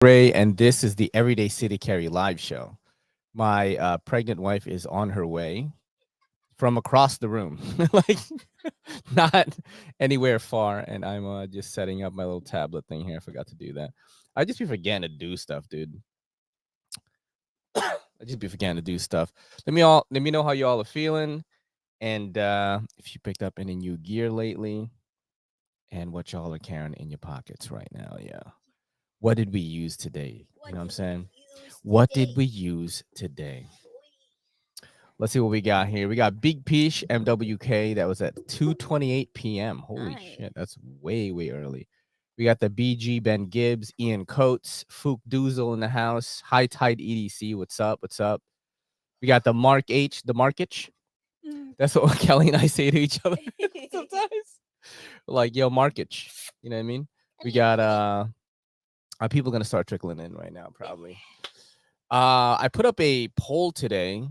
Ray, and this is the Everyday City Carry live show. My pregnant wife is on her way from across the room, like not anywhere far, and I'm just setting up my little tablet thing here. I forgot to do that. I just be forgetting to do stuff, dude. I just be forgetting to do stuff. Let me know how y'all are feeling, and if you picked up any new gear lately, and what y'all are carrying in your pockets right now. Yeah. What did we use today? You know what I'm saying? What did we use today? Let's see what we got here. We got Big Peach MWK. That was at 2:28 p.m. Holy shit, that's way early. We got the BG Ben Gibbs, Ian Coates, Fook Doozle in the house. High Tide EDC. What's up? What's up? We got the Mark H, the Markich. That's what Kelly and I say to each other sometimes. Like, yo, Markich. You know what I mean? We got are people gonna start trickling in right now? Probably. I put up a poll today,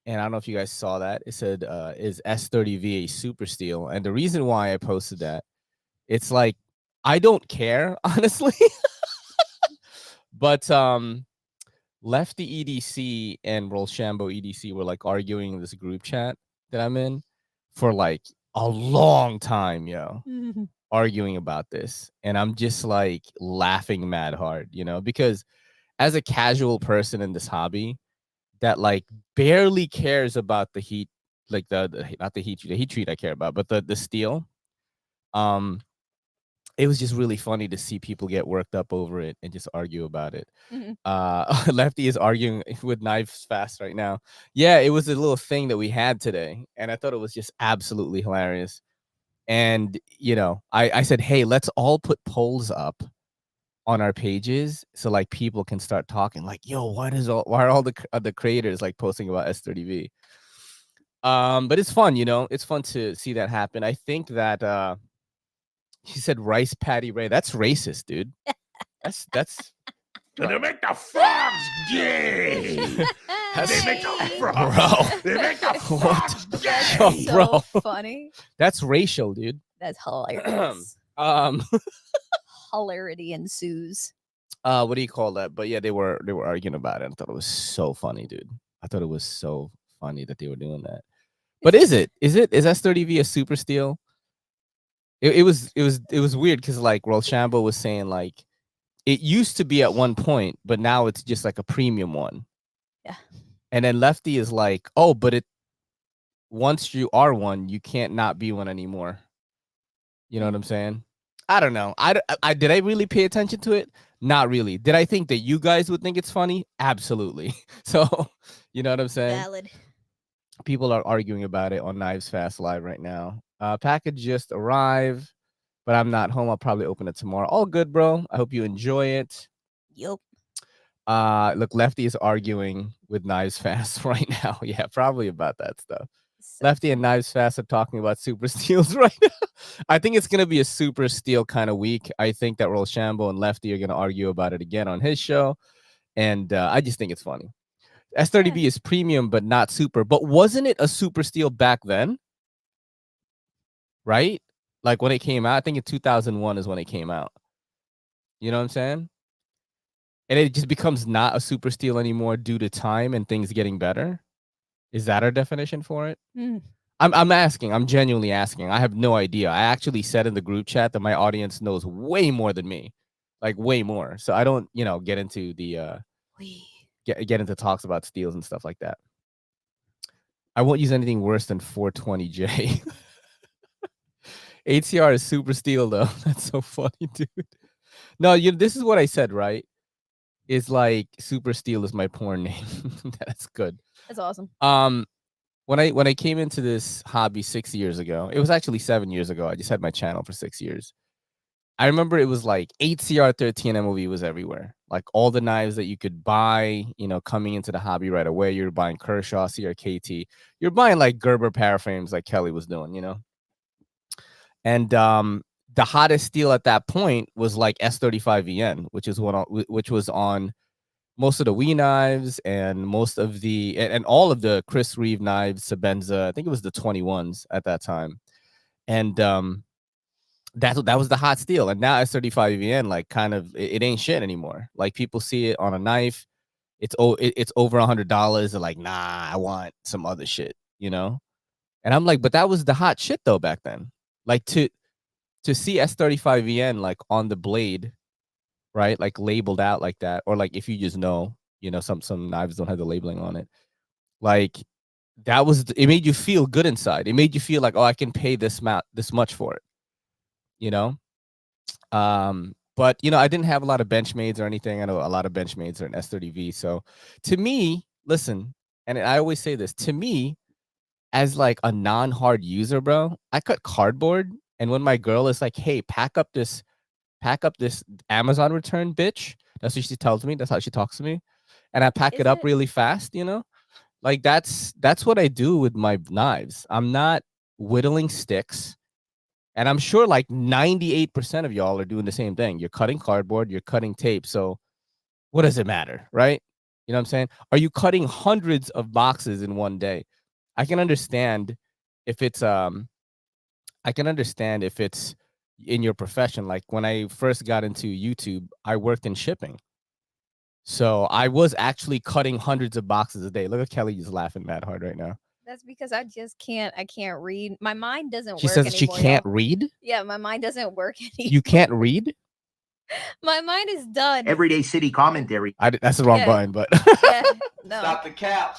and I don't know if you guys saw that. It said, "Is S30V a super steal?" And the reason why I posted that, it's like I don't care honestly, but Lefty EDC and Rolshambo EDC were like arguing in this group chat that I'm in for like a long time, yo. Arguing about this, and I'm just like laughing mad hard, because as a casual person in this hobby that like barely cares about the heat, like the not the heat treat I care about, but the steel. um it was just really funny to see people get worked up over it and just argue about it. Lefty is arguing with Knives Fast right now. Yeah, it was a little thing that we had today, and I thought it was just absolutely hilarious. And I said, hey, let's all put polls up on our pages so like people can start talking like, yo, why are all the creators like posting about S30V? But it's fun, it's fun to see that happen. I think that he said Rice Patty Ray. That's racist, dude. That's And they make the frogs gay. They make the frogs. Bro. They make the frogs gay. Yo, So bro. funny. That's racial, dude. That's hilarious. Hilarity ensues. What do you call that? But yeah, they were arguing about it. I thought it was so funny, dude. I thought it was so funny that they were doing that. But is S30V a super steal? It was weird because like Rolshambo was saying like it used to be at one point, but now it's just like a premium one. Yeah. And then Lefty is like, oh, but once you are one, you can't not be one anymore. You know what I'm saying? I don't know. I did I really pay attention to it? Not really. Did I think that you guys would think it's funny? Absolutely. So, you know what I'm saying? Valid. People are arguing about it on Knives Fast Live right now. Package just arrived, but I'm not home. I'll probably open it tomorrow. All good, bro. I hope you enjoy it. Yup. Look, Lefty is arguing with Knives Fast right now. Yeah, probably about that stuff. Lefty and Knives Fast are talking about super steals right now. I think it's going to be a super steal kind of week. I think that Rolshambo and Lefty are going to argue about it again on his show. And I just think it's funny. S30V is premium, but not super. But wasn't it a super steal back then? Right? Like when it came out, I think in 2001 is when it came out. You know what I'm saying? And it just becomes not a super steal anymore due to time and things getting better. Is that our definition for it? I'm asking. I'm genuinely asking. I have no idea. I actually said in the group chat that my audience knows way more than me, like way more. So I don't, get into the get into talks about steals and stuff like that. I won't use anything worse than 420J. HCR is super steal though. That's so funny, dude. No, this is what I said, right? Is like super steal is my porn name. That's good. That's awesome. When I came into this hobby 6 years ago, it was actually 7 years ago. I just had my channel for 6 years. I remember it was like 8CR13 MOV was everywhere. Like all the knives that you could buy, coming into the hobby right away. You're buying Kershaw, CRKT. You're buying like Gerber paraframes like Kelly was doing, And the hottest steel at that point was like S35VN, which was on most of the Wii knives and most of and all of the Chris Reeve knives, Sabenza. I think it was the 21s at that time. And that was the hot steel. And now S35VN, like, kind of, it ain't shit anymore. Like, people see it on a knife, it's over $100. They're like, nah, I want some other shit, you know. And I'm like, but that was the hot shit though back then. Like, to see S35VN like on the blade, right? Like labeled out like that, or like if you just know, you know, some knives don't have the labeling on it. Like, that was, it made you feel good inside. It made you feel like, oh, I can pay this much for it, you know. But you know, I didn't have a lot of Benchmades or anything. I know a lot of Benchmades are an S30V. So to me, listen, and I always say this, to me, as like a non-hard user, bro, I cut cardboard. And when my girl is like, hey, pack up this Amazon return, bitch. That's what she tells me. That's how she talks to me. And I pack it up really fast, you know? Like, that's what I do with my knives. I'm not whittling sticks. And I'm sure like 98% of y'all are doing the same thing. You're cutting cardboard, you're cutting tape. So what does it matter, right? You know what I'm saying? Are you cutting hundreds of boxes in one day? I can understand if it's in your profession. Like, when I first got into YouTube, I worked in shipping. So I was actually cutting hundreds of boxes a day. Look at Kelly just laughing mad hard right now. That's because I can't read. My mind doesn't work She says anymore. she can't y'all. read? Yeah, my mind doesn't work anymore. You can't read? My mind is done. Everyday City commentary. That's the wrong button, but yeah, no. Stop the cap.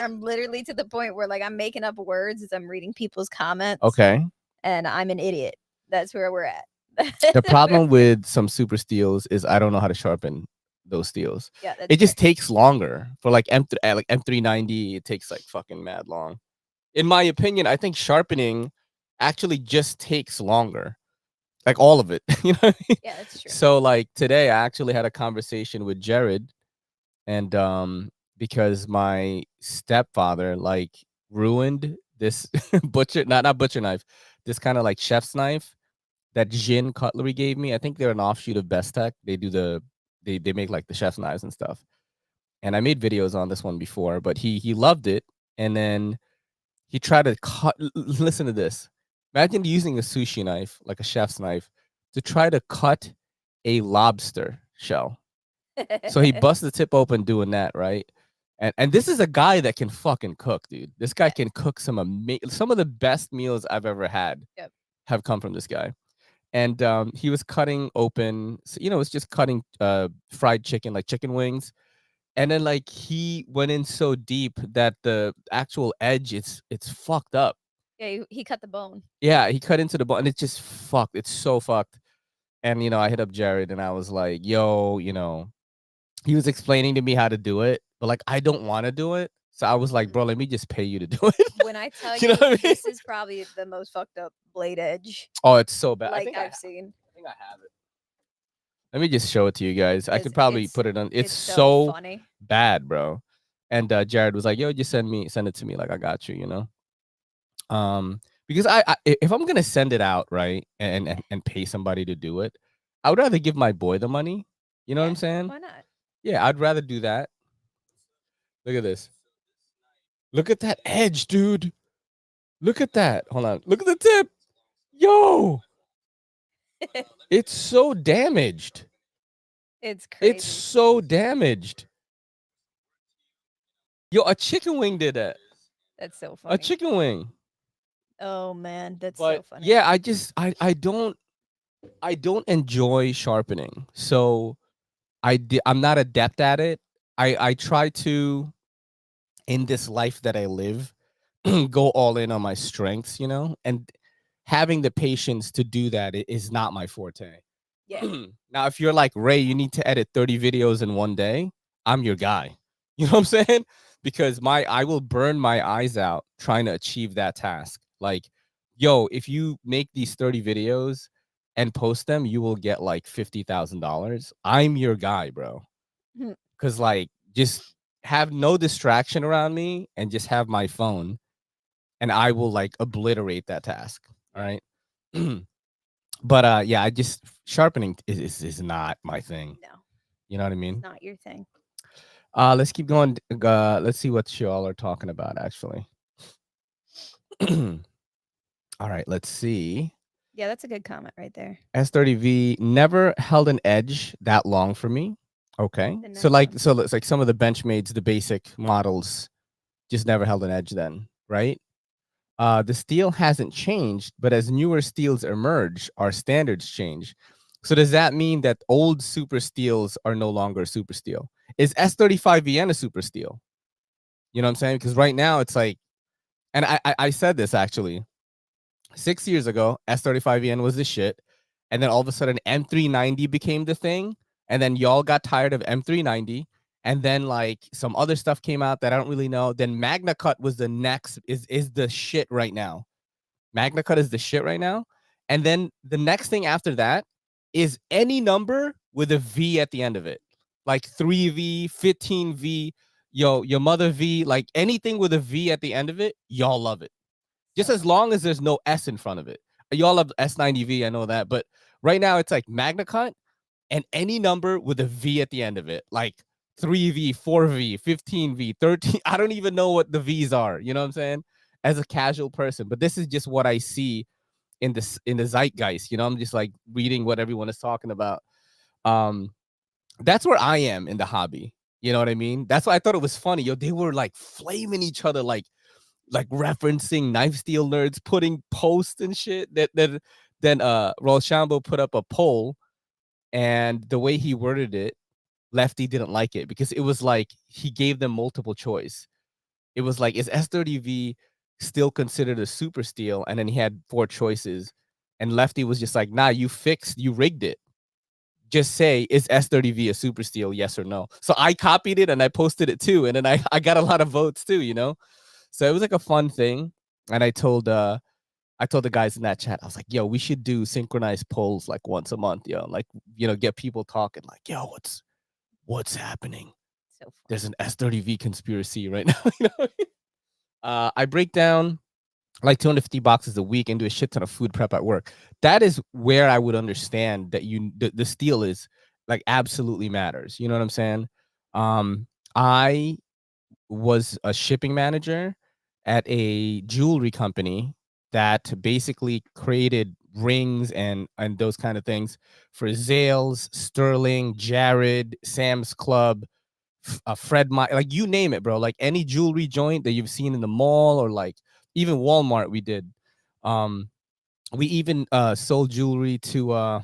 I'm literally to the point where like I'm making up words as I'm reading people's comments. Okay. And I'm an idiot. That's where we're at. The problem with some super steels is I don't know how to sharpen those steels. Yeah, that's it just takes longer for like M390. It takes like fucking mad long. In my opinion, I think sharpening actually just takes longer. Like, all of it. You know what I mean? Yeah, that's true. So like today I actually had a conversation with Jared, and because my stepfather like ruined this not butcher knife, this kind of like chef's knife that Jin Cutlery gave me. I think they're an offshoot of Best Tech. They do they make like the chef's knives and stuff. And I made videos on this one before, but he loved it. And then he tried to cut. Listen to this. Imagine using a sushi knife, like a chef's knife, to try to cut a lobster shell. So he busts the tip open doing that, right? And this is a guy that can fucking cook, dude. This guy can cook some of the best meals I've ever had. Yep. Have come from this guy. And he was cutting open, you know, it's just cutting fried chicken, like chicken wings. And then like he went in so deep that the actual edge, it's fucked up. Yeah, he cut the bone. Yeah, he cut into the bone, and it's just fucked. It's so fucked. And you know, I hit up Jared and I was like, yo, you know, he was explaining to me how to do it, but like I don't want to do it. So I was like, bro, let me just pay you to do it. When I tell You know what I mean? this is probably the most fucked up blade edge Oh, it's so bad. like I've seen. I think I have it. Let me just show it to you guys. I could probably put it on. It's so funny. Bad, bro. And Jared was like, yo, just send it to me. Like, I got you, you know? Because I if I'm gonna send it out, right, and pay somebody to do it, I would rather give my boy the money. You know what I'm saying? Why not? Yeah, I'd rather do that. Look at this. Look at that edge, dude. Look at that. Hold on. Look at the tip. Yo. It's so damaged. It's crazy. It's so damaged. Yo, a chicken wing did that. That's so funny. A chicken wing. Oh man, that's so funny. Yeah, I don't enjoy sharpening. So I'm not adept at it. I try to, in this life that I live, go all in on my strengths, you know, and having the patience to do that is not my forte. Yeah. Now, if you're like, Ray, you need to edit 30 videos in one day, I'm your guy. You know what I'm saying? Because I will burn my eyes out trying to achieve that task. Like, yo, if you make these 30 videos and post them, you will get like $50,000. I'm your guy, bro. Because like, just have no distraction around me and just have my phone, and I will like obliterate that task. All right. But yeah, I just sharpening is not my thing. No. You know what I mean? It's not your thing. Let's keep going. Let's see what y'all are talking about, actually. All right, let's see. Yeah, that's a good comment right there. S30V never held an edge that long for me. Okay. The So next one. it's like some of the Benchmades, the basic models, just never held an edge then, right? The steel hasn't changed, but as newer steels emerge, our standards change. So does that mean that old super steels are no longer super steel? Is S35VN a super steel? You know what I'm saying? Because right now it's like, and I said this actually 6 years ago, S35VN was the shit. And then all of a sudden M390 became the thing. And then y'all got tired of M390. And then like some other stuff came out that I don't really know. Then Magna Cut was the next, is the shit right now. Magna Cut is the shit right now. And then the next thing after that is any number with a V at the end of it. Like 3V, 15V, your mother V, like anything with a V at the end of it, y'all love it. Just as long as there's no S in front of it. Y'all love S90V, I know that. But right now it's like Magna Cut and any number with a V at the end of it. Like 3V, 4V, 15V, 13. I don't even know what the V's are. You know what I'm saying? As a casual person. But this is just what I see in the zeitgeist. You know, I'm just like reading what everyone is talking about. That's where I am in the hobby. You know what I mean? That's why I thought it was funny. Yo, they were like flaming each other, like referencing Knife Steel Nerds, putting posts and shit. Then Rochambeau put up a poll, and the way he worded it, Lefty didn't like it because it was like he gave them multiple choice. It was like, is S30V still considered a super steel? And then he had 4 choices, and Lefty was just like, nah, you rigged it. Just say, is S30V a super steel? Yes or no. So I copied it and I posted it too, and then I got a lot of votes too. You know. So it was like a fun thing. And I told the guys in that chat, I was like, yo, we should do synchronized polls like once a month, yo. Like, get people talking like, yo, what's happening? So funny. There's an S30V conspiracy right now. I break down like 250 boxes a week and do a shit ton of food prep at work. That is where I would understand that the steel is like absolutely matters. You know what I'm saying? I was a shipping manager at a jewelry company that basically created rings and those kind of things for Zales, Sterling, Jared, Sam's Club, Fred Meyer, like you name it, bro. Like any jewelry joint that you've seen in the mall or like even Walmart, we did. We even sold jewelry to I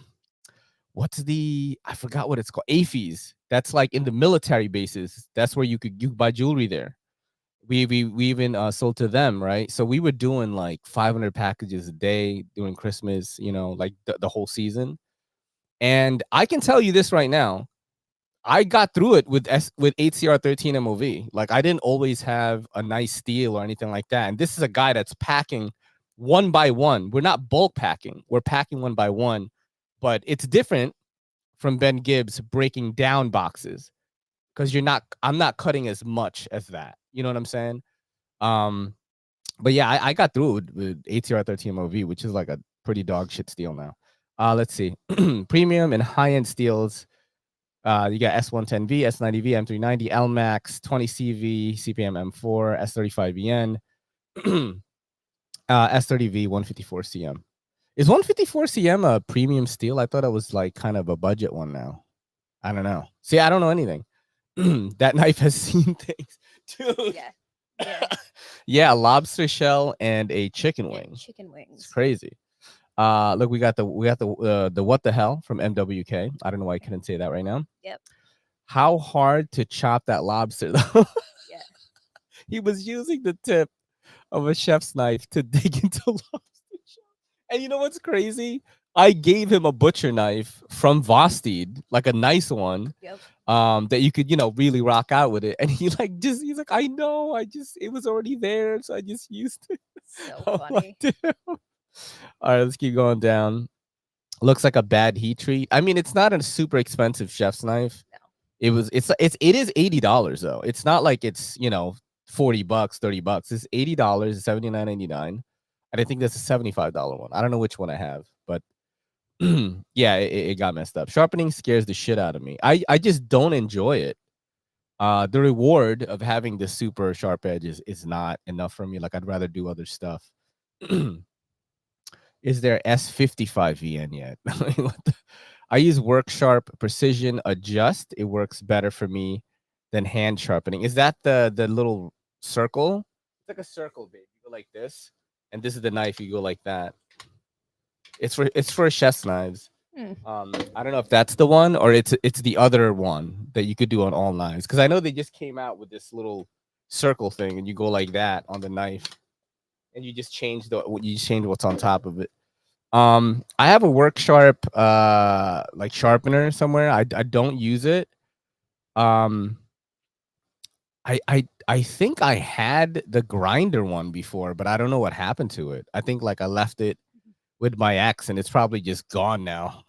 forgot what it's called, AFES. That's like in the military bases. That's where you could buy jewelry there. We even sold to them, right? So we were doing like 500 packages a day during Christmas, like the whole season. And I can tell you this right now, I got through it with 8CR13 MOV. Like I didn't always have a nice steel or anything like that. And this is a guy that's packing one by one. We're not bulk packing. We're packing one by one, but it's different from Ben Gibbs breaking down boxes because I'm not cutting as much as that. You know what I'm saying? But yeah, I got through it with ATR13 MOV, which is like a pretty dog shit steel now. Let's see. Premium and high-end steels. You got S110V, S90V, M390, LMAX, 20CV, CPM M4, S35VN, S30V, 154CM. Is 154CM a premium steel? I thought it was like kind of a budget one now. I don't know. See, I don't know anything. That knife has seen things, dude. Yeah. Yeah, a lobster shell and a chicken wing. Chicken wings. It's crazy. Look, we got the what the hell from MWK. I don't know why I couldn't say that right now. Yep. How hard to chop that lobster though? Yeah. He was using the tip of a chef's knife to dig into lobster shell. And you know what's crazy? I gave him a butcher knife from Vosteed, like a nice one. Yep. That you could, really rock out with it. And he's like, I know, it was already there, so I just used it. So funny. All right, let's keep going down. Looks like a bad heat treat. I mean, it's not a super expensive chef's knife. No. It is $80 though. It's not like it's, $40, $30. It's $80, $79.99. And I think that's a $75 one. I don't know which one I have, but yeah, it got messed up. Sharpening scares the shit out of me. I just don't enjoy it. The reward of having the super sharp edge is not enough for me. Like I'd rather do other stuff. Is there S55 VN yet? I use Work Sharp Precision Adjust. It works better for me than hand sharpening. Is that the little circle? It's like a circle, babe. You go like this, and this is the knife. You go like that. It's for chef's knives. I don't know if that's the one or it's the other one that you could do on all knives. Because I know they just came out with this little circle thing, and you go like that on the knife, and you just change what's on top of it. I have a Work Sharp like sharpener somewhere. I don't use it. I think I had the grinder one before, but I don't know what happened to it. I think like I left it with my ex, and it's probably just gone now.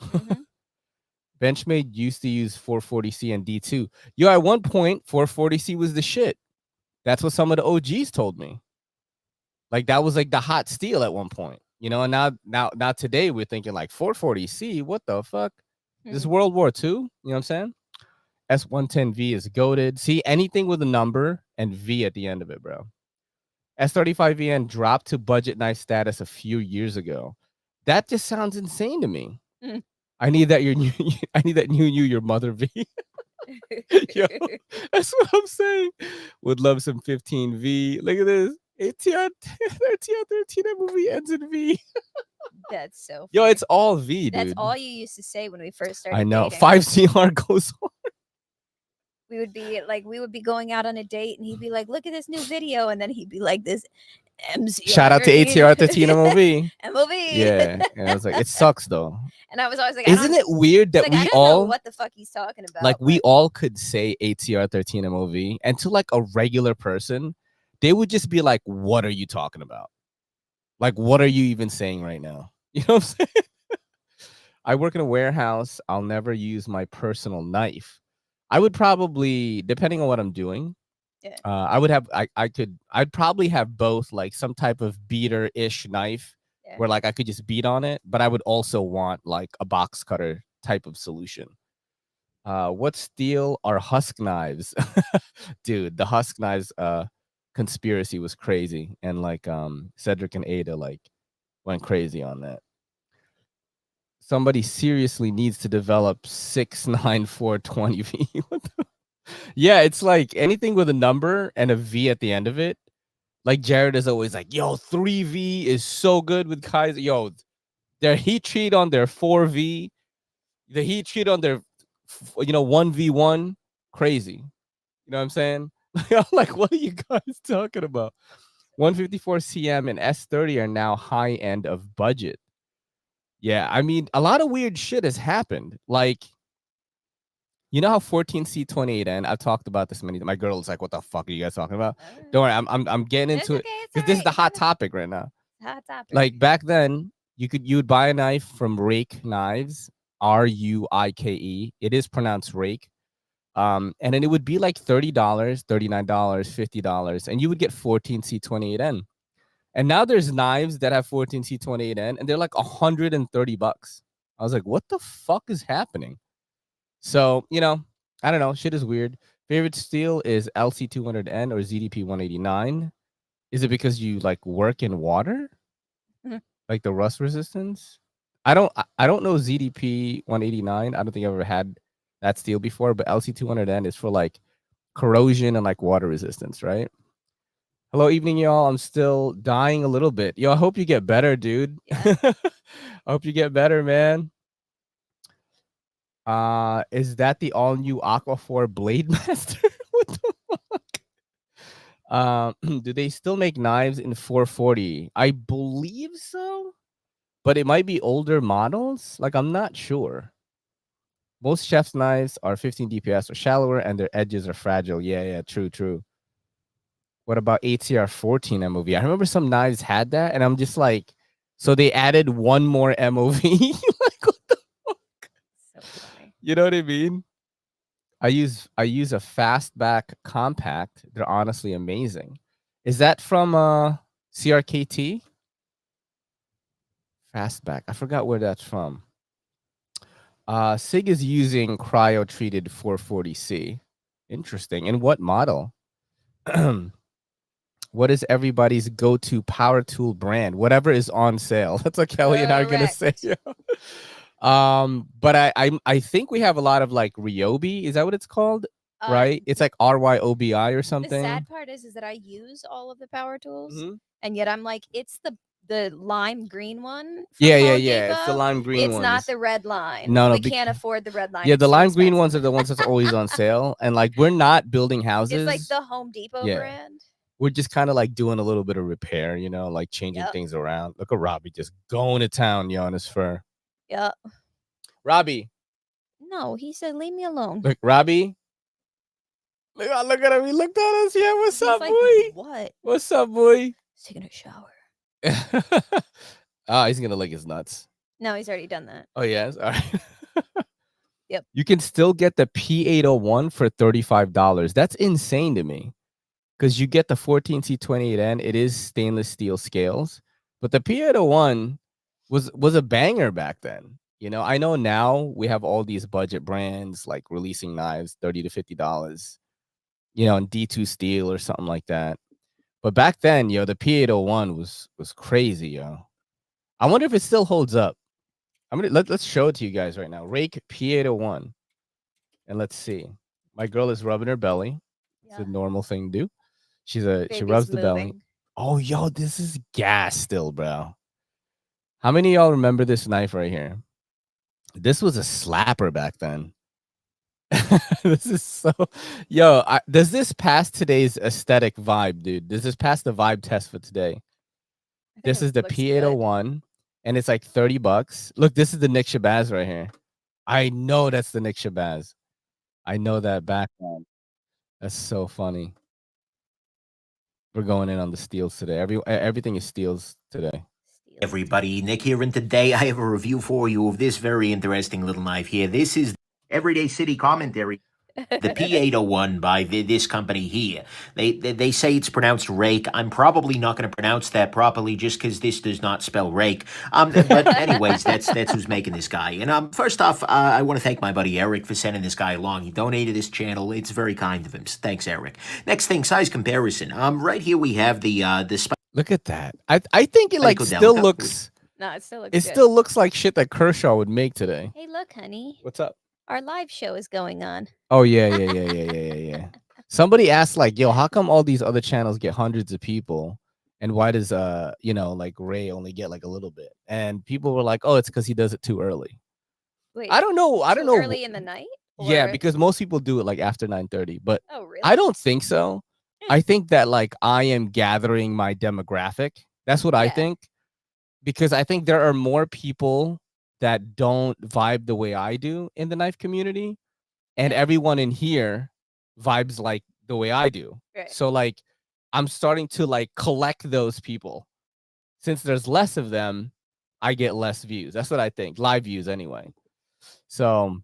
Benchmade used to use 440C and D2. Yo, at one point, 440C was the shit. That's what some of the OGs told me. Like that was like the hot steel at one point, you know. And now today we're thinking like 440C. What the fuck? This is World War II. You know what I'm saying? S110V is goated. See, anything with a number and V at the end of it, bro. S35VN dropped to budget knife status a few years ago. That just sounds insane to me. I need that I need that new your mother V. Yo, that's what I'm saying. Would love some 15V. Look at this. ATR 13 movie ends in V. That's so funny. Yo, it's all V, dude. That's all you used to say when we first started. I know. Dating. 5CR goes on. We would be going out on a date, and he'd be like, "Look at this new video," and then he'd be like, "This MCR." Shout out to ATR 13 MOV. MOV. Yeah, and I was like, it sucks though. And I was always like, isn't it weird that we I don't all know what the fuck he's talking about? Like we all could say ATR 13 MOV, and to like a regular person, they would just be like, "What are you talking about? Like, what are you even saying right now?" You know what I'm saying? I work in a warehouse. I'll never use my personal knife. I would probably, depending on what I'm doing, I'd probably have both, like some type of beater-ish knife where like I could just beat on it, but I would also want like a box cutter type of solution. What steel are husk knives? Dude, the husk knives conspiracy was crazy, and like Cedric and Ada like went crazy on that. Somebody seriously needs to develop 69420V. Yeah, it's like anything with a number and a V at the end of it. Like Jared is always like, yo, 3V is so good with Kaiser. Yo, their heat treat on their 4V, the heat treat on their 1V1, crazy. You know what I'm saying? I'm like, what are you guys talking about? 154 CM and S30 are now high end of budget. Yeah, I mean, a lot of weird shit has happened. Like, you know how 14C28N? I've talked about this many times. My girl is like, what the fuck are you guys talking about? Don't worry, I'm getting into it. Because this is the hot topic right now. Hot topic. Like back then, you would buy a knife from Rake Knives, RUIKE. It is pronounced Rake. And then it would be like $30, $39, $50, and you would get 14C28N. And now there's knives that have 14C28N, and they're like $130. I was like, what the fuck is happening? So, I don't know. Shit is weird. Favorite steel is LC200N or ZDP 189. Is it because you like work in water? Like the rust resistance? I don't know ZDP 189. I don't think I've ever had that steel before, but LC200N is for like corrosion and like water resistance, right? Hello, evening, y'all. I'm still dying a little bit. Yo, I hope you get better, dude. Yeah. I hope you get better, man. Is that the all-new Aqua 4 Blade Master? What the fuck? Do they still make knives in 440? I believe so, but it might be older models. Like, I'm not sure. Most chef's knives are 15 DPS or shallower, and their edges are fragile. Yeah, true. What about ATR 14 MOV? I remember some knives had that, and I'm just like, so they added one more MOV? Like, what the fuck? So funny. You know what I mean? I use a fastback compact. They're honestly amazing. Is that from CRKT? Fastback. I forgot where that's from. SIG is using cryo-treated 440C. Interesting. And what model? what is everybody's go-to power tool brand? Whatever is on sale. That's what Kelly and I are gonna say. But I think we have a lot of like Ryobi. Is that what it's called? Right? It's like RYOBI or something. The sad part is that I use all of the power tools, Mhm. and yet I'm like, it's the lime green one. From Yeah, Home it's the Depot. lime green It's ones. not the red line. No, we can't afford the red line. Yeah, It's the too lime green expensive. ones are the ones that's always on sale. And like we're not building houses. It's like the Home Depot Yeah. brand. We're just kind of like doing a little bit of repair, you know, like changing things around. Look at Robbie just going to town, on his fur. Yeah. Robbie. No, he said, leave me alone. Look, Robbie. Look at him. He looked at us. Yeah, what's up, like, boy? What? What's up, boy? He's taking a shower. He's gonna lick his nuts. No, he's already done that. Oh, yes. All right. Yep. You can still get the P801 for $35. That's insane to me. Because you get the 14C28N, it is stainless steel scales, but the P801 was a banger back then. You know, I know now we have all these budget brands like releasing knives $30 to $50, you know, and D2 steel or something like that. But back then, yo, the P801 was crazy, yo. I wonder if it still holds up. Let's show it to you guys right now. Rake P801, and let's see. My girl is rubbing her belly. It's a normal thing to do. She rubs the belly. Oh, yo, this is gas still, bro. How many of y'all remember this knife right here? This was a slapper back then. This is so, yo, does this pass today's aesthetic vibe, dude? Does this pass the vibe test for today? This is the P801, and it's like $30. Look, this is the Nick Shabazz right here. I know that's the Nick Shabazz. I know that background. That's so funny. We're going in on the steals today. Everything is steals today. Everybody, Nick here, and today I have a review for you of this very interesting little knife here. This is Everyday City Commentary. The P801 by this company here. They say it's pronounced rake. I'm probably not going to pronounce that properly just because this does not spell rake. But anyways, that's who's making this guy. And first off, I want to thank my buddy Eric for sending this guy along. He donated this channel. It's very kind of him. Thanks, Eric. Next thing, size comparison. Right here we have the Look at that. I think it like still looks. No, it still looks. It still looks like shit that Kershaw would make today. Hey, look, honey. What's up? Our live show is going on. Oh yeah. Somebody asked like, yo, how come all these other channels get hundreds of people, and why does like Ray only get like a little bit? And people were like, oh, it's because he does it too early. Wait, I don't know. Early in the night? Yeah, because most people do it like after 9:30, but oh, really? I don't think so. I think that like I am gathering my demographic. That's what I think, because I think there are more people that don't vibe the way I do in the knife community, and everyone in here vibes like the way I do. Right. So like I'm starting to like collect those people. Since there's less of them, I get less views. That's what I think. Live views anyway. So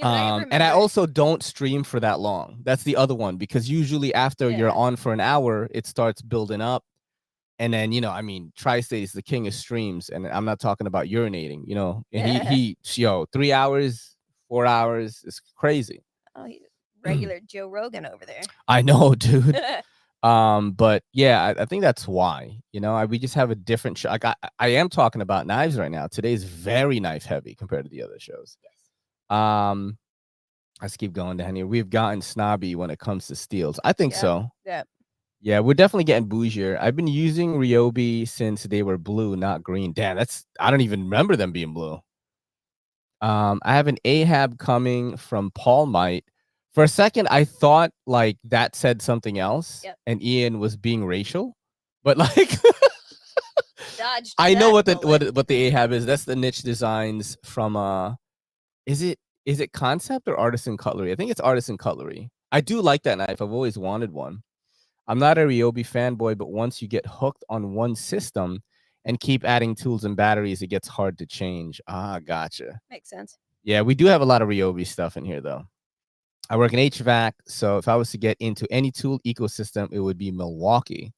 and I also don't stream for that long. That's the other one, because usually after you're on for an hour, it starts building up. And then, I mean, Tri-State is the king of streams, and I'm not talking about urinating, and he 3 hours, 4 hours is crazy. Oh, he's regular Joe Rogan over there. I know, dude. But yeah, I think that's why, we just have a different show. Like I am talking about knives right now. Today's very knife heavy compared to the other shows. Yes. Let's keep going down here. We've gotten snobby when it comes to steels. I think so. Yeah, we're definitely getting bougier. I've been using Ryobi since they were blue, not green. Damn, I don't even remember them being blue. I have an Ahab coming from Paul Might. For a second, I thought like that said something else, and Ian was being racial, but like I know what the Ahab is. That's the Niche Designs from is it Concept or Artisan Cutlery? I think it's Artisan Cutlery. I do like that knife. I've always wanted one. I'm not a Ryobi fanboy, but once you get hooked on one system and keep adding tools and batteries, it gets hard to change. Ah, gotcha. Makes sense. Yeah, we do have a lot of Ryobi stuff in here, though. I work in HVAC, so if I was to get into any tool ecosystem, it would be Milwaukee.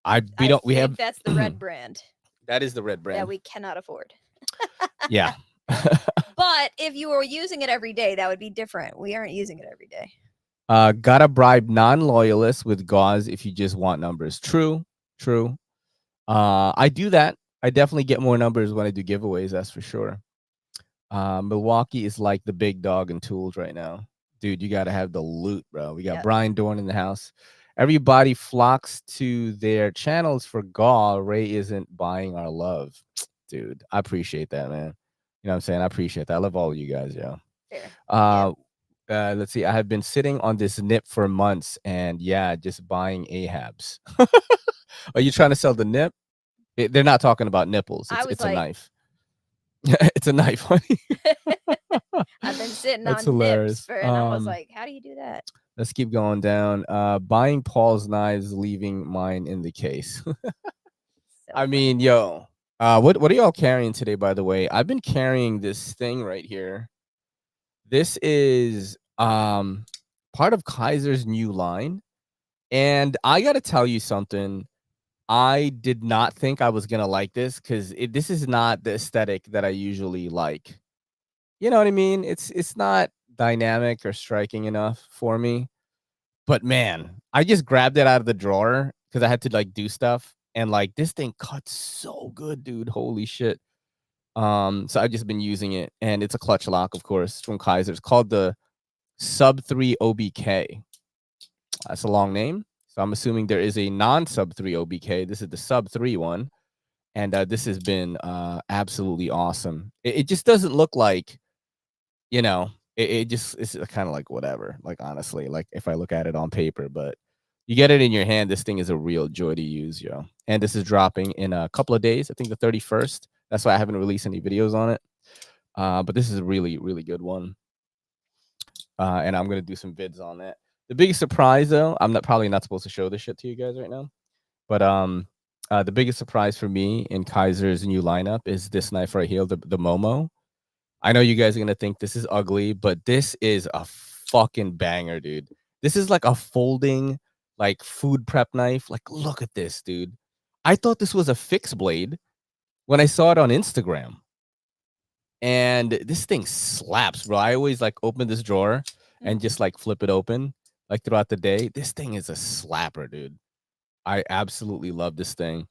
I think that's the red brand. That is the red brand. That we cannot afford. Yeah. But if you were using it every day, that would be different. We aren't using it every day. Gotta bribe non-loyalists with gauze if you just want numbers. True. I do that. I definitely get more numbers when I do giveaways, that's for sure. Milwaukee is like the big dog in tools right now. Dude, you gotta have the loot, bro. We got Brian Dorn in the house. Everybody flocks to their channels for Gaw. Ray isn't buying our love. Dude, I appreciate that, man. You know what I'm saying? I appreciate that. I love all of you guys, yo. Let's see. I have been sitting on this nip for months and yeah, just buying Ahabs. Are you trying to sell the nip? They're not talking about nipples. It's a knife. It's a knife, honey. I've been sitting That's on hilarious. nips and I was like, how do you do that? Let's keep going down. Buying Paul's knives, leaving mine in the case. I mean, yo, what are y'all carrying today, by the way? I've been carrying this thing right here. This is part of Kaiser's new line. And I got to tell you something. I did not think I was going to like this because this is not the aesthetic that I usually like. You know what I mean? It's not dynamic or striking enough for me. But man, I just grabbed it out of the drawer because I had to like do stuff. And like this thing cuts so good, dude. Holy shit. So I've just been using it. And it's a clutch lock, of course, from Kaiser. It's called the Sub 3 OBK. That's a long name. So I'm assuming there is a non-Sub 3 OBK. This is the Sub 3 one. And this has been absolutely awesome. It just doesn't look like, you know, it's kind of like whatever, like honestly, like if I look at it on paper, but you get it in your hand, this thing is a real joy to use, yo. And this is dropping in a couple of days, I think the 31st. That's why I haven't released any videos on it. But this is a really, really good one. And I'm going to do some vids on that. The biggest surprise, though, I'm probably not supposed to show this shit to you guys right now. But the biggest surprise for me in Kaiser's new lineup is this knife right here, the Momo. I know you guys are going to think this is ugly, but this is a fucking banger, dude. This is like a folding, like food prep knife. Like, look at this, dude. I thought this was a fixed blade when I saw it on Instagram. And this thing slaps, bro. I always like open this drawer and just like flip it open like throughout the day. This thing is a slapper, dude. I absolutely love this thing.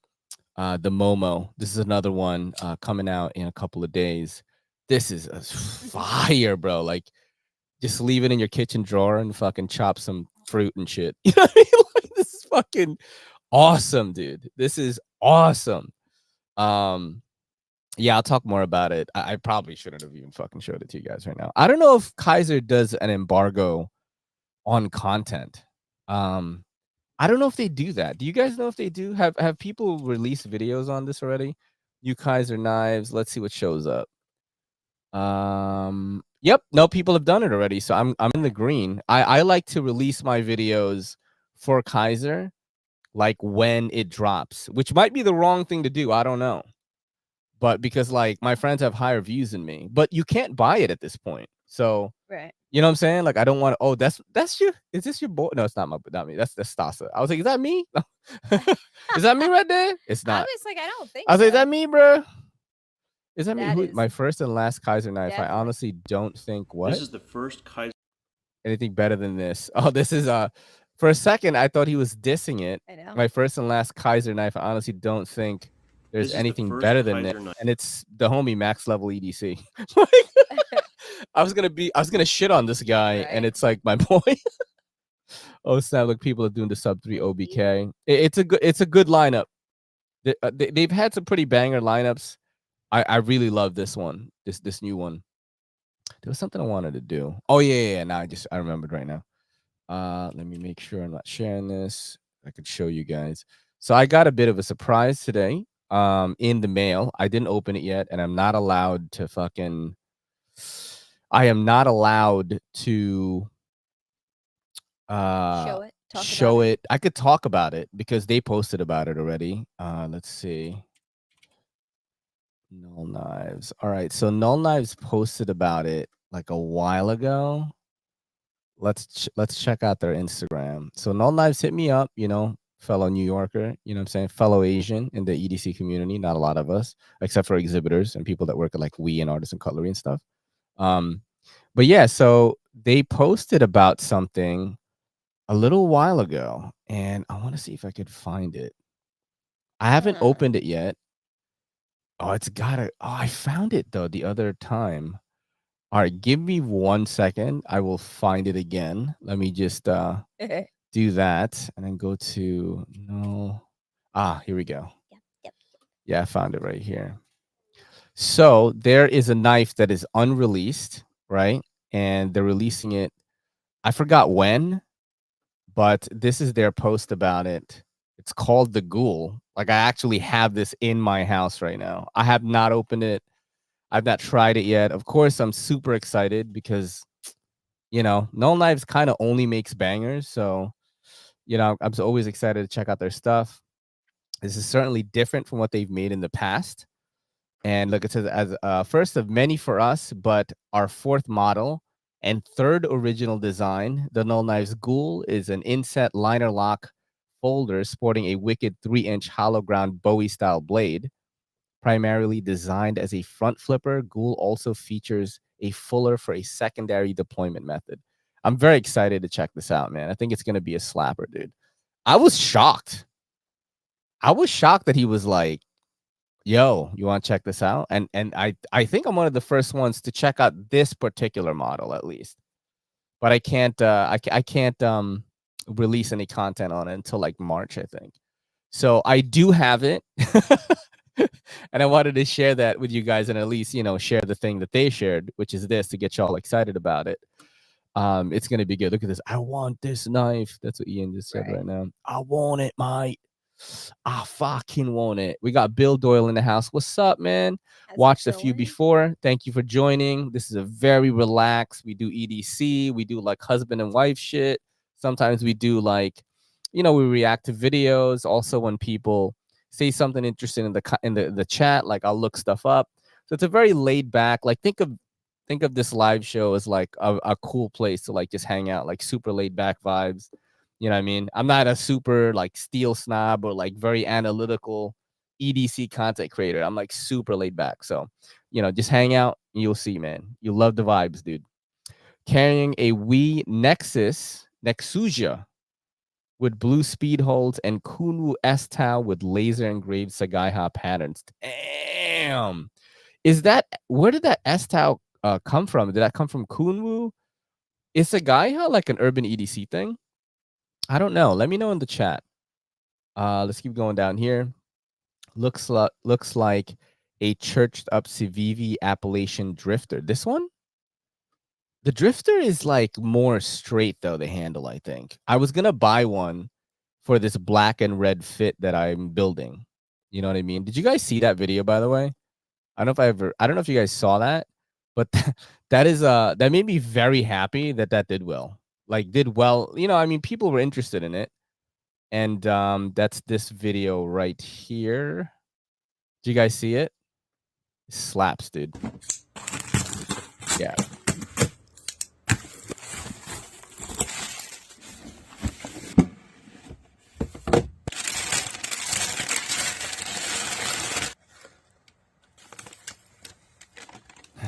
The Momo. This is another one coming out in a couple of days. This is a fire, bro. Like, just leave it in your kitchen drawer and fucking chop some fruit and shit. You know what I mean? Like, this is fucking awesome, dude. This is awesome. Yeah, I'll talk more about it. I probably shouldn't have even fucking showed it to you guys right now. I don't know if Kaiser does an embargo on content. I don't know if they do that. Do you guys know if they do? Have people released videos on this already? New Kaiser knives. Let's see what shows up. Yep, no, people have done it already. So I'm in the green. I like to release my videos for Kaiser like when it drops, which might be the wrong thing to do. I don't know. But because like my friends have higher views than me, but you can't buy it at this point. So right. You know what I'm saying? Like, I don't want to. Oh, that's you. Is this your boy? No, it's not not me. That's Stasa. I was like, is that me? Is that me right there? It's not. I was like, I don't think I was so. like, is that me, bro? Is that me? That Who, is my first and last Kaiser knife. definitely. I honestly don't think what. This is the first Kaiser. Anything better than this? Oh, this is for a second I thought he was dissing it. I know. My first and last Kaiser knife. I honestly don't think there's anything better than this. And it's the homie max level EDC. I was gonna shit on this guy, right? And it's like my boy. Oh snap! Look, people are doing the sub 3 OBK. It's a good lineup. They've had some pretty banger lineups. I really love this one. This new one. There was something I wanted to do. Oh yeah. Now I remembered right now. Let me make sure I'm not sharing this. I could show you guys. So I got a bit of a surprise today. In the mail. I didn't open it yet, and I'm not allowed to fucking. I am not allowed to show it. I could talk about it because they posted about it already. Let's see. Null Knives. All right, so Null Knives posted about it like a while ago. Let's check out their Instagram. So Null Knives hit me up, you know, fellow New Yorker, you know what I'm saying, fellow Asian in the EDC community. Not a lot of us, except for exhibitors and people that work at like We and Artisan Cutlery and stuff. But yeah, so they posted about something a little while ago, and I want to see if I could find it. I haven't opened it yet. Oh, it's gotta. Oh, I found it though the other time. All right, give me 1 second. I will find it again. Let me just do that and then go to no. Ah, here we go. Yep. Yeah, I found it right here. So there is a knife that is unreleased, right? And they're releasing it. I forgot when, but this is their post about it. It's called the Ghoul. Like, I actually have this in my house right now. I have not opened it. I've not tried it yet. Of course, I'm super excited because, Null Knives kind of only makes bangers. So, I'm always excited to check out their stuff. This is certainly different from what they've made in the past. And look, it says as first of many for us, but our fourth model and third original design, the Null Knives Ghoul is an inset liner lock folder sporting a wicked 3-inch hollow ground Bowie style blade. Primarily designed as a front flipper, Ghoul also features a fuller for a secondary deployment method. I'm very excited to check this out, man. I think it's going to be a slapper, dude. I was shocked. That he was like, yo, you want to check this out? And I think I'm one of the first ones to check out this particular model at least. But I can't release any content on it until like March, I think. So I do have it. And I wanted to share that with you guys and at least, share the thing that they shared, which is this, to get y'all excited about it. It's going to be good. Look at this. I want this knife. That's what Ian just said right now. I want it, mate. I fucking want it. We got Bill Doyle in the house. What's up, man? Watched a few before. Thank you for joining. This is a very relaxed. We do EDC. We do like husband and wife shit. Sometimes we do like, we react to videos. Also, when people say something interesting in the chat, like I'll look stuff up. So it's a very laid back. Like think of this live show as like a cool place to like just hang out, like super laid back vibes. You know what I mean? I'm not a super like steel snob or like very analytical EDC content creator. I'm like super laid back. So, just hang out and you'll see, man. You'll love the vibes, dude. Carrying a Wii Nexusia with blue speed holds and Kunwu S-Tau with laser engraved Sagaiha patterns. Damn. Where did that S-Tau come from? Did that come from Kunwu? Is Sagaiha like an urban EDC thing? I don't know. Let me know in the chat. Let's keep going down here. Looks like a churched up Civivi Appalachian Drifter. This one? The Drifter is like more straight though, the handle, I think. I was going to buy one for this black and red fit that I'm building. You know what I mean? Did you guys see that video, by the way? I don't know if you guys saw that, but that made me very happy that did well. Like did well. I mean, people were interested in it. And that's this video right here. Do you guys see it? It slaps, dude. Yeah.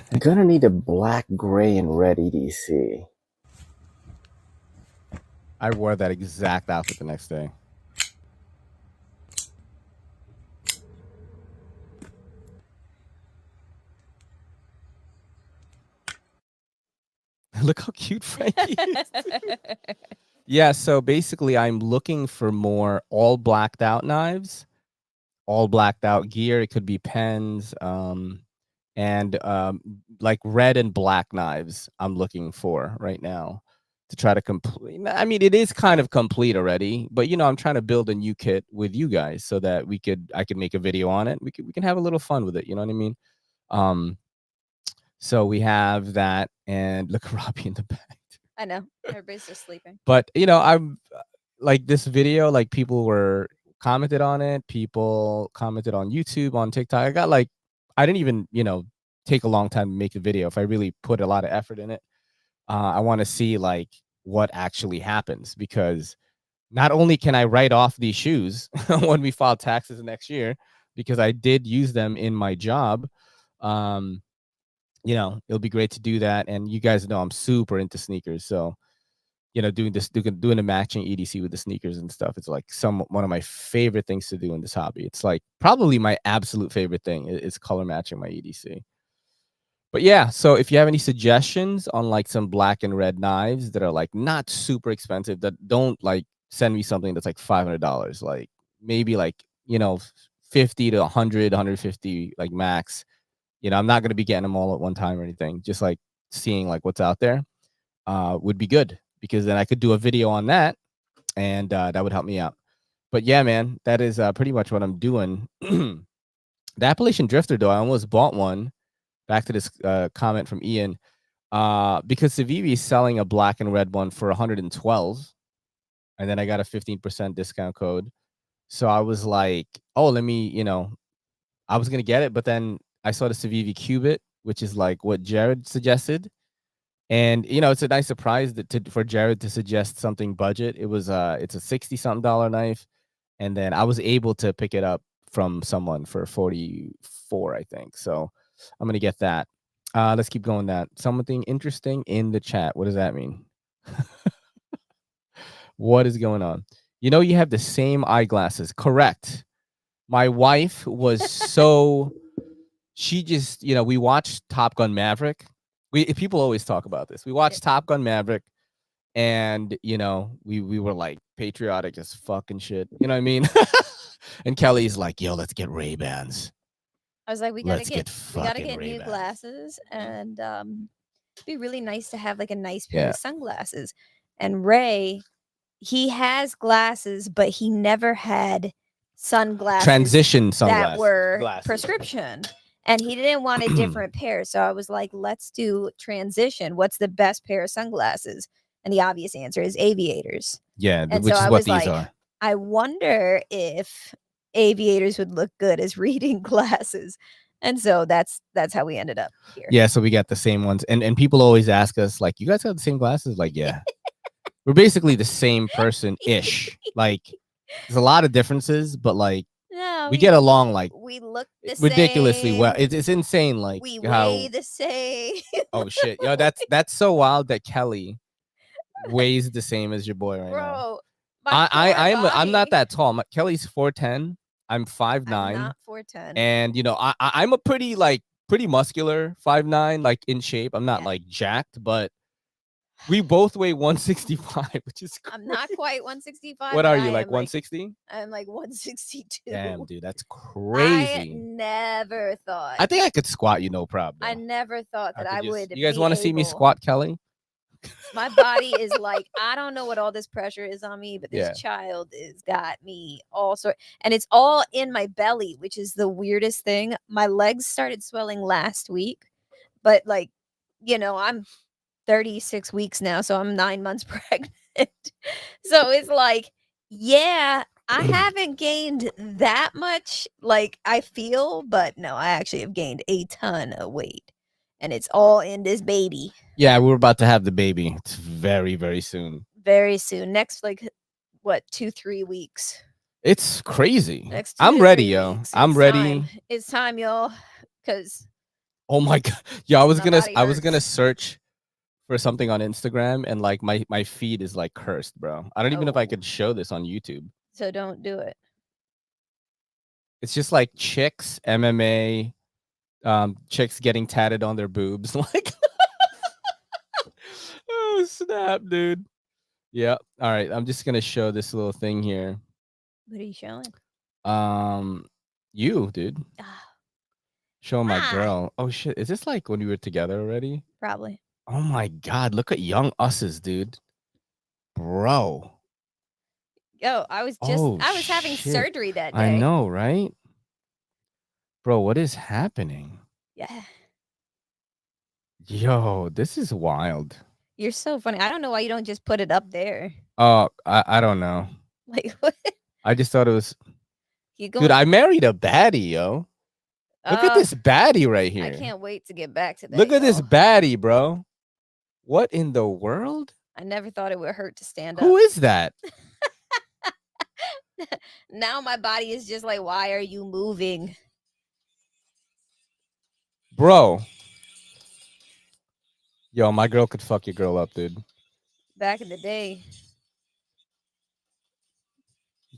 I'm gonna need a black, gray, and red EDC. I wore that exact outfit the next day. Look how cute Frankie is. Yeah, so basically I'm looking for more all blacked out knives, all blacked out gear. It could be pens, and like red and black knives I'm looking for right now to try to complete. I mean, it is kind of complete already, but I'm trying to build a new kit with you guys so that I could make a video on it. We can have a little fun with it. You know what I mean? So we have that, and look at Robbie in the back. I know. Everybody's just sleeping. But I'm like this video, like people were commented on it. People commented on YouTube, on TikTok. I didn't even, take a long time to make a video. If I really put a lot of effort in it, I want to see like what actually happens, because not only can I write off these shoes when we file taxes next year, because I did use them in my job. It'll be great to do that. And you guys know I'm super into sneakers. So, you know, doing the matching EDC with the sneakers and stuff. It's like one of my favorite things to do in this hobby. It's like probably my absolute favorite thing is color matching my EDC. But yeah, so if you have any suggestions on like some black and red knives that are like not super expensive, that don't like send me something that's like $500, like maybe like, you know, 50 to 100, 150 like max. You know, I'm not going to be getting them all at one time or anything. Just like seeing like what's out there would be good, because then I could do a video on that, and that would help me out. But yeah, man, that is pretty much what I'm doing. The Appalachian Drifter, though, I almost bought one. Back to this comment from Ian, because Civivi is selling a black and red one for 112, and then I got a 15% discount code. So I was like, oh, let me, you know, I was gonna get it, but then I saw the Civivi Cubit, which is like what Jared suggested, and you know, it's a nice surprise for Jared to suggest something budget. It's a $60-something knife, and then I was able to pick it up from someone for 44, I think. So I'm gonna get that. Let's keep going. That something interesting in the chat. What does that mean? What is going on? You know, you have the same eyeglasses. Correct. My wife was so she just, you know, we watched Top Gun Maverick. People always talk about this. We watched Top Gun Maverick, and you know, we were like patriotic as fucking shit. You know what I mean? And Kelly's like, yo, let's get Ray-Bans. I was like, we gotta get new Ray-Bans. glasses, and it'd be really nice to have like a nice pair of sunglasses. And Ray, he has glasses, but he never had sunglasses Transition sunglasses that were prescription, and he didn't want a different pair. So I was like, let's do transition. What's the best pair of sunglasses? And the obvious answer is aviators. Yeah, and which so is I what was these like, are. I wonder if aviators would look good as reading glasses. And so that's how we ended up here. Yeah, so we got the same ones. And people always ask us, like, you guys have the same glasses? Like, yeah. We're basically the same person-ish. Like, there's a lot of differences, but like, no, we get along like we look the ridiculously same. well. It's insane. Like, we how weigh the same. oh shit, yo, that's so wild that Kelly weighs the same as your boy right now. Bro, I'm not that tall. Kelly's 4'10". I'm 5'9". I'm not 4'10". And you know, I'm a pretty muscular 5'9", like in shape. I'm not like jacked, but we both weigh 165, which is crazy. I'm not quite 165. What are you, like 160? I'm like 162. Damn, dude, that's crazy. I never thought. I think I could squat you, no problem. I never thought that I would. You guys want to see me squat, Kelly? My body is like, I don't know what all this pressure is on me, but this child has got me all sort, and it's all in my belly, which is the weirdest thing. My legs started swelling last week, but like, you know, I'm 36 weeks now, so I'm 9 months pregnant. So it's like, yeah, I haven't gained that much, like I feel, but no, I actually have gained a ton of weight, and it's all in this baby. Yeah, we're about to have the baby. It's very, very soon. Very soon. Next, like, what, 2-3 weeks? It's crazy. Next I'm ready, yo. I'm ready. It's time, y'all. Because oh my god, yo, I was gonna search for something on Instagram, and like my feed is like cursed, bro. I don't even know if I could show this on YouTube. So don't do it. It's just like chicks, MMA, chicks getting tatted on their boobs, like. Oh snap, dude. Yeah. All right. I'm just gonna show this little thing here. What are you showing? You, dude. Show my girl. Oh shit. Is this like when we were together already? Probably. Oh my god. Look at young us's, dude. Bro. Yo, I was having surgery that day. I know, right? Bro, what is happening? Yeah. Yo, this is wild. You're so funny. I don't know why you don't just put it up there. Oh, I don't know. Like what? I just thought it was. Dude, I married a baddie, yo. Look at this baddie right here. I can't wait to get back to that. Look at this baddie, bro. What in the world? I never thought it would hurt to stand up. Who is that? Now my body is just like, why are you moving? Bro. Yo, my girl could fuck your girl up, dude. Back in the day.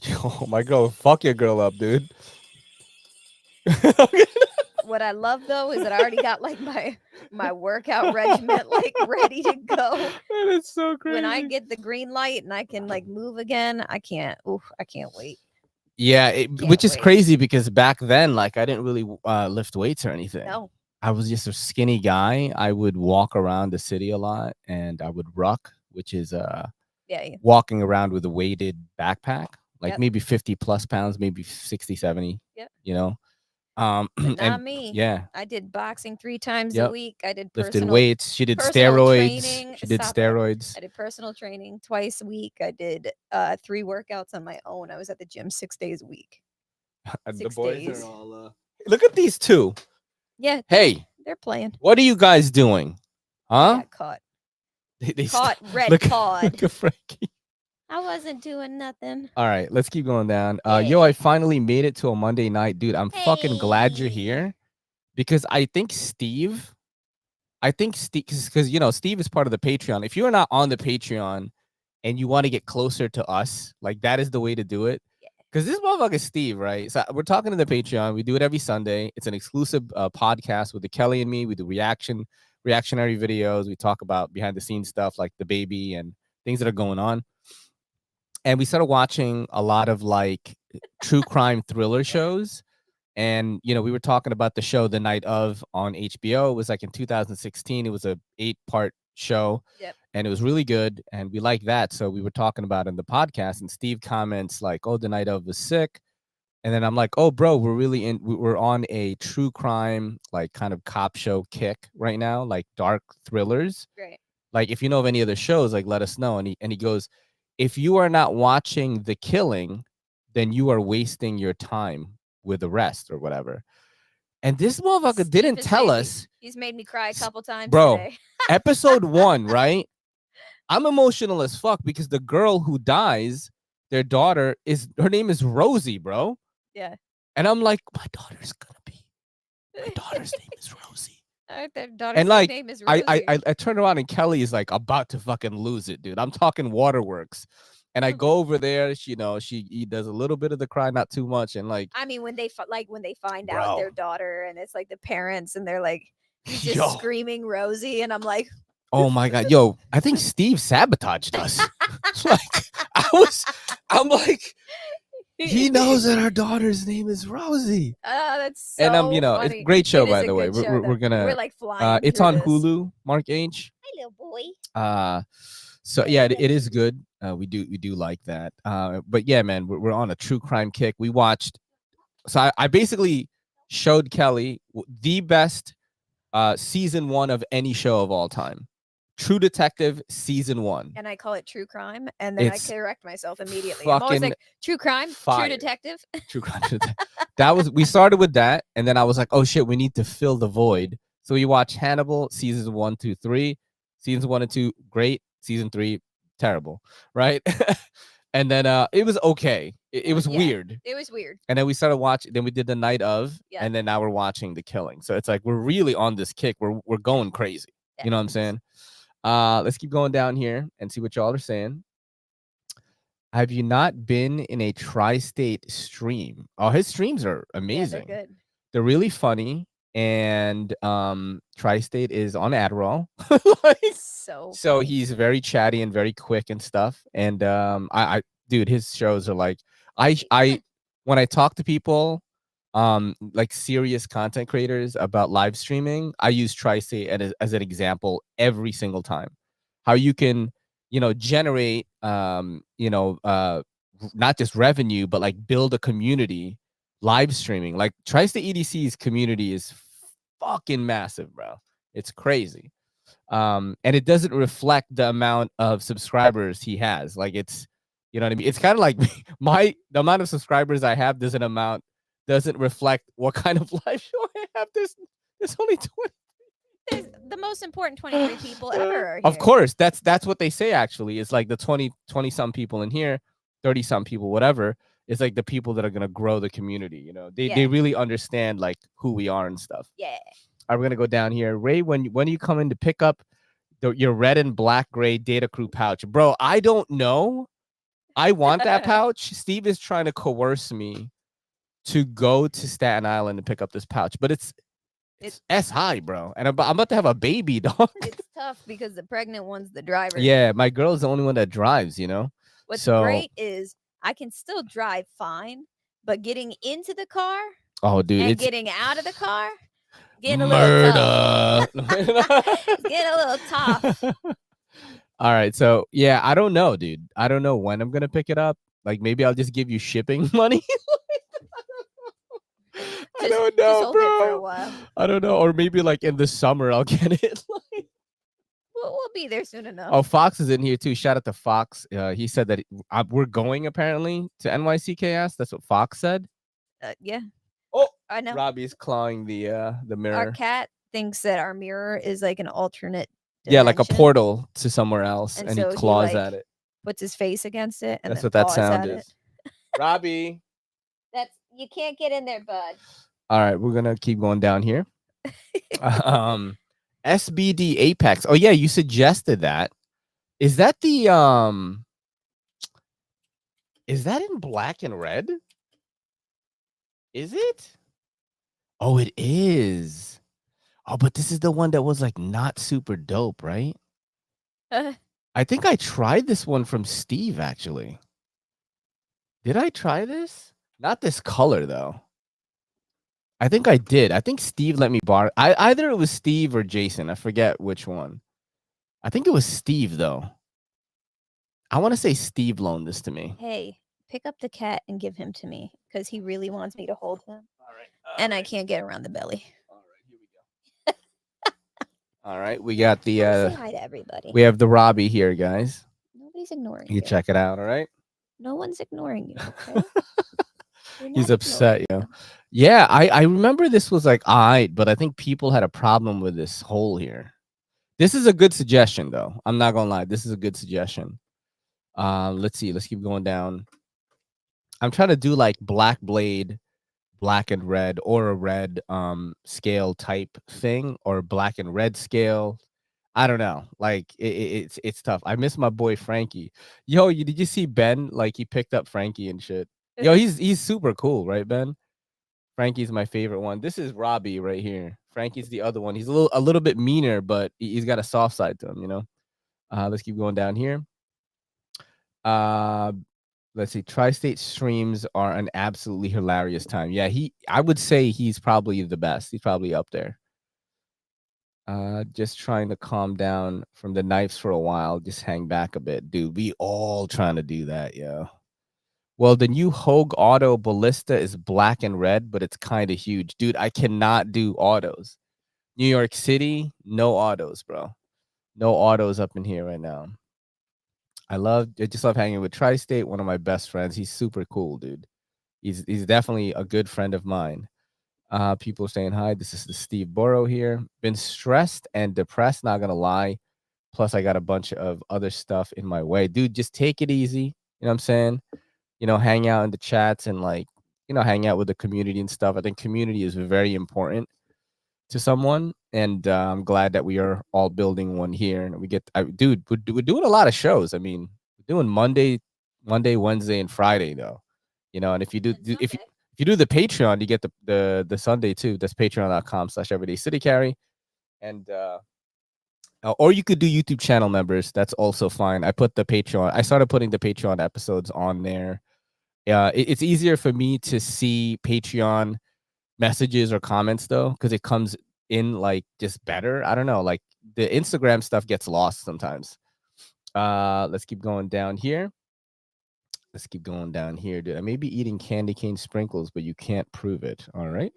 Yo, my girl, fuck your girl up, dude. What I love though is that I already got like my workout regimen like ready to go. That is so crazy. When I get the green light and I can like move again, I can't wait. Yeah, which is crazy because back then, like, I didn't really lift weights or anything. No. I was just a skinny guy. I would walk around the city a lot, and I would ruck, which is walking around with a weighted backpack, like maybe 50 plus pounds, maybe 60, 70. Yep. You know. But not me. Yeah. I did boxing 3 times a week. I did lifted weights. She did steroids. She did steroids. I did personal training twice a week. I did 3 workouts on my own. I was at the gym 6 days a week. The boys are all look at these two. Yeah. Hey, they're playing. What are you guys doing? Huh? I got caught. They caught red cod. Look at Frankie. I wasn't doing nothing. All right, let's keep going down. Yo, I finally made it to a Monday night, dude. I'm fucking glad you're here because I think Steve, because you know Steve is part of the Patreon. If you're not on the Patreon and you want to get closer to us, like that is the way to do it. Because this motherfucker Steve, right? So we're talking to the Patreon. We do it every Sunday. It's an exclusive podcast with the Kelly and me. We do reactionary videos. We talk about behind the scenes stuff like the baby and things that are going on. And we started watching a lot of like true crime thriller shows. And, you know, we were talking about the show The Night Of on HBO. It was like in 2016. It was a 8-part show. Yep. And it was really good. And we like that. So we were talking about it in the podcast. And Steve comments like, oh, The Night Of was sick. And then I'm like, oh, bro, we're on a true crime, like kind of cop show kick right now, like dark thrillers. Great. Like if you know of any other shows, like let us know. And he goes, if you are not watching The Killing, then you are wasting your time with the rest or whatever. And this motherfucker Steve didn't tell us. He's made me cry a couple times bro, today. Episode 1, right? I'm emotional as fuck because the girl who dies, their daughter, her name is Rosie, bro. Yeah. And I'm like, my daughter's name is Rosie. Their daughter's and like, name is Rosie. I turn around and Kelly is like about to fucking lose it, dude. I'm talking waterworks. And I go over there, she does a little bit of the cry, not too much. And like, I mean, when they find out their daughter and it's like the parents and they're like just screaming Rosie. And I'm like, oh my God, yo, I think Steve sabotaged us. I'm like, he knows that our daughter's name is Rosie. Oh, that's so and funny. It's a great show, by the way. We're gonna. We're like flying. It's on Hulu. Mark H. Hi, little boy. So yeah, it is good. We do like that. But yeah, man, we're on a true crime kick. We watched. So I basically showed Kelly the best season 1 of any show of all time. True Detective season 1. And I call it true crime, and then I correct myself immediately. I'm always like, true crime, fire. True Detective. True crime. We started with that, and then I was like, oh shit, we need to fill the void. So we watched Hannibal seasons 1, 2, 3. Seasons 1 and 2, great. Season 3, terrible. Right? And then it was okay. It was weird. It was weird. And then we started watching. Then we did The Night Of, and then now we're watching The Killing. So it's like we're really on this kick. We're going crazy. Yeah. You know what I'm saying? Let's keep going down here and see what y'all are saying. Have you not been in a tri-state stream? Oh, his streams are amazing. Yeah, they're good. They're really funny. And tri-state is on Adderall. So he's very chatty and very quick and stuff. And dude, his shows are like I when I talk to people like serious content creators about live streaming, I use tri-state as an example every single time. How you can, generate not just revenue, but like build a community live streaming. Like tri-state EDC's community is fucking massive, bro. It's crazy. And it doesn't reflect the amount of subscribers he has. Like it's, you know what I mean? It's kind of like the amount of subscribers I have doesn't reflect what kind of live show I have. There's only 20. There's the most important 23 people ever are here. Of course, that's what they say. Actually, it's like the 20 some people in here, 30 some people, whatever. It's like the people that are gonna grow the community. They really understand like who we are and stuff. Yeah. All right, we're gonna go down here. Ray, when are you coming to pick up your red and black gray data crew pouch, bro. I don't know. I want that pouch. Steve is trying to coerce me to go to Staten Island and pick up this pouch, but it's S high, bro, and I'm about to have a baby, dog. It's tough because the pregnant one's the driver. Yeah, my girl's the only one that drives, you know. What's great is I can still drive fine, but getting into the car, oh, dude, and it's getting out of the car, getting a murder. little tough. Getting a little tough. All right, so yeah, I don't know, dude. I don't know when I'm gonna pick it up. Like maybe I'll just give you shipping money. I don't know, just hold bro. it for a while. I don't know, or maybe like in the summer I'll get it. We'll be there soon enough. Oh, Fox is in here too. Shout out to Fox. He said that we're going apparently to NYCKS. That's what Fox said. Yeah. Oh, I know. Robbie's clawing the mirror. Our cat thinks that our mirror is like an alternate dimension. Yeah, like a portal to somewhere else, and so he claws he, like, at it. Puts his face against it, and that's then what that claws sound at is. it. Robbie. You can't get in there, bud. All right, we're gonna keep going down here. SBD Apex. Oh yeah, you suggested that. Is that the Is that in black and red? Is it? Oh, it is. Oh, but this is the one that was like not super dope, right? I think I tried this one from Steve actually. Did I try this? Not this color though. I think I did. I think Steve let me borrow. Either it was Steve or Jason. I forget which one. I think it was Steve though. I want to say Steve loaned this to me. Hey, pick up the cat and give him to me because he really wants me to hold him. All right. And I can't get around the belly. All right, here we go. All right, we got the say hi to everybody. We have the Robbie here, guys. Nobody's ignoring you. You check it out, all right? No one's ignoring you, okay? He's upset, yo. Yeah, I remember this was like but I think people had a problem with this hole here. This is a good suggestion, though. I'm not gonna lie. This is a good suggestion. Let's see. Let's keep going down. I'm trying to do like black blade, black and red, or a red scale type thing, or black and red scale. I don't know. Like it's tough. I miss my boy Frankie. Yo, did you see Ben? Like he picked up Frankie and shit. Yo, he's super cool, right, Ben? Frankie's my favorite one. This is Robbie right here. Frankie's the other one. He's a little bit meaner, but he's got a soft side to him, you know. Let's keep going down here. Let's see. Tri-state streams are an absolutely hilarious time. Yeah, I would say he's probably the best. He's probably up there. Just trying to calm down from the knives for a while. Just hang back a bit, dude. We all trying to do that, yo. Well, the new Hogue Auto Ballista is black and red, but it's kind of huge. Dude, I cannot do autos. New York City, no autos, bro. No autos up in here right now. I just love hanging with Tri-State, one of my best friends. He's super cool, dude. He's definitely a good friend of mine. People saying hi. This is the Steve Borrow here. Been stressed and depressed, not gonna lie. Plus, I got a bunch of other stuff in my way. Dude, just take it easy. You know what I'm saying? You know, hang out in the chats and like, you know, hang out with the community and stuff. I think community is very important to someone. And I'm glad that we are all building one here. And dude, we're doing a lot of shows. I mean, we're doing Monday, Wednesday, and Friday though. You know, and if you do if you do the Patreon, you get the Sunday too. That's patreon.com/everydaycitycarry. And or you could do YouTube channel members. That's also fine. I started putting the Patreon episodes on there. It's easier for me to see Patreon messages or comments though, because it comes in like just better. I don't know, like the Instagram stuff gets lost sometimes. Let's keep going down here. Dude. I may be eating candy cane sprinkles, but you can't prove it. All right.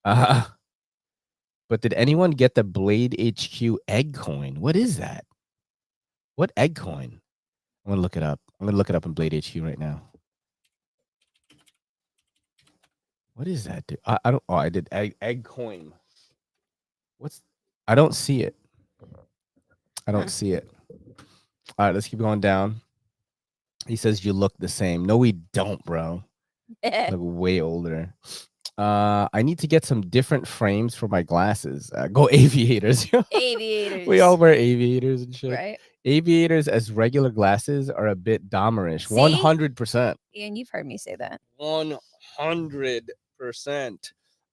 But did anyone get the Blade HQ egg coin? What is that? What egg coin? I'm gonna look it up. I'm gonna look it up in Blade HQ right now. What is that, dude? I don't. Oh, I did egg coin. I don't see it. I don't see it. All right, let's keep going down. He says you look the same. No, we don't, bro. Look way older. I need to get some different frames for my glasses. Go aviators. Aviators. We all wear aviators and shit. Right. Aviators as regular glasses are a bit domerish. 100%. Ian, you've heard me say that. 100%.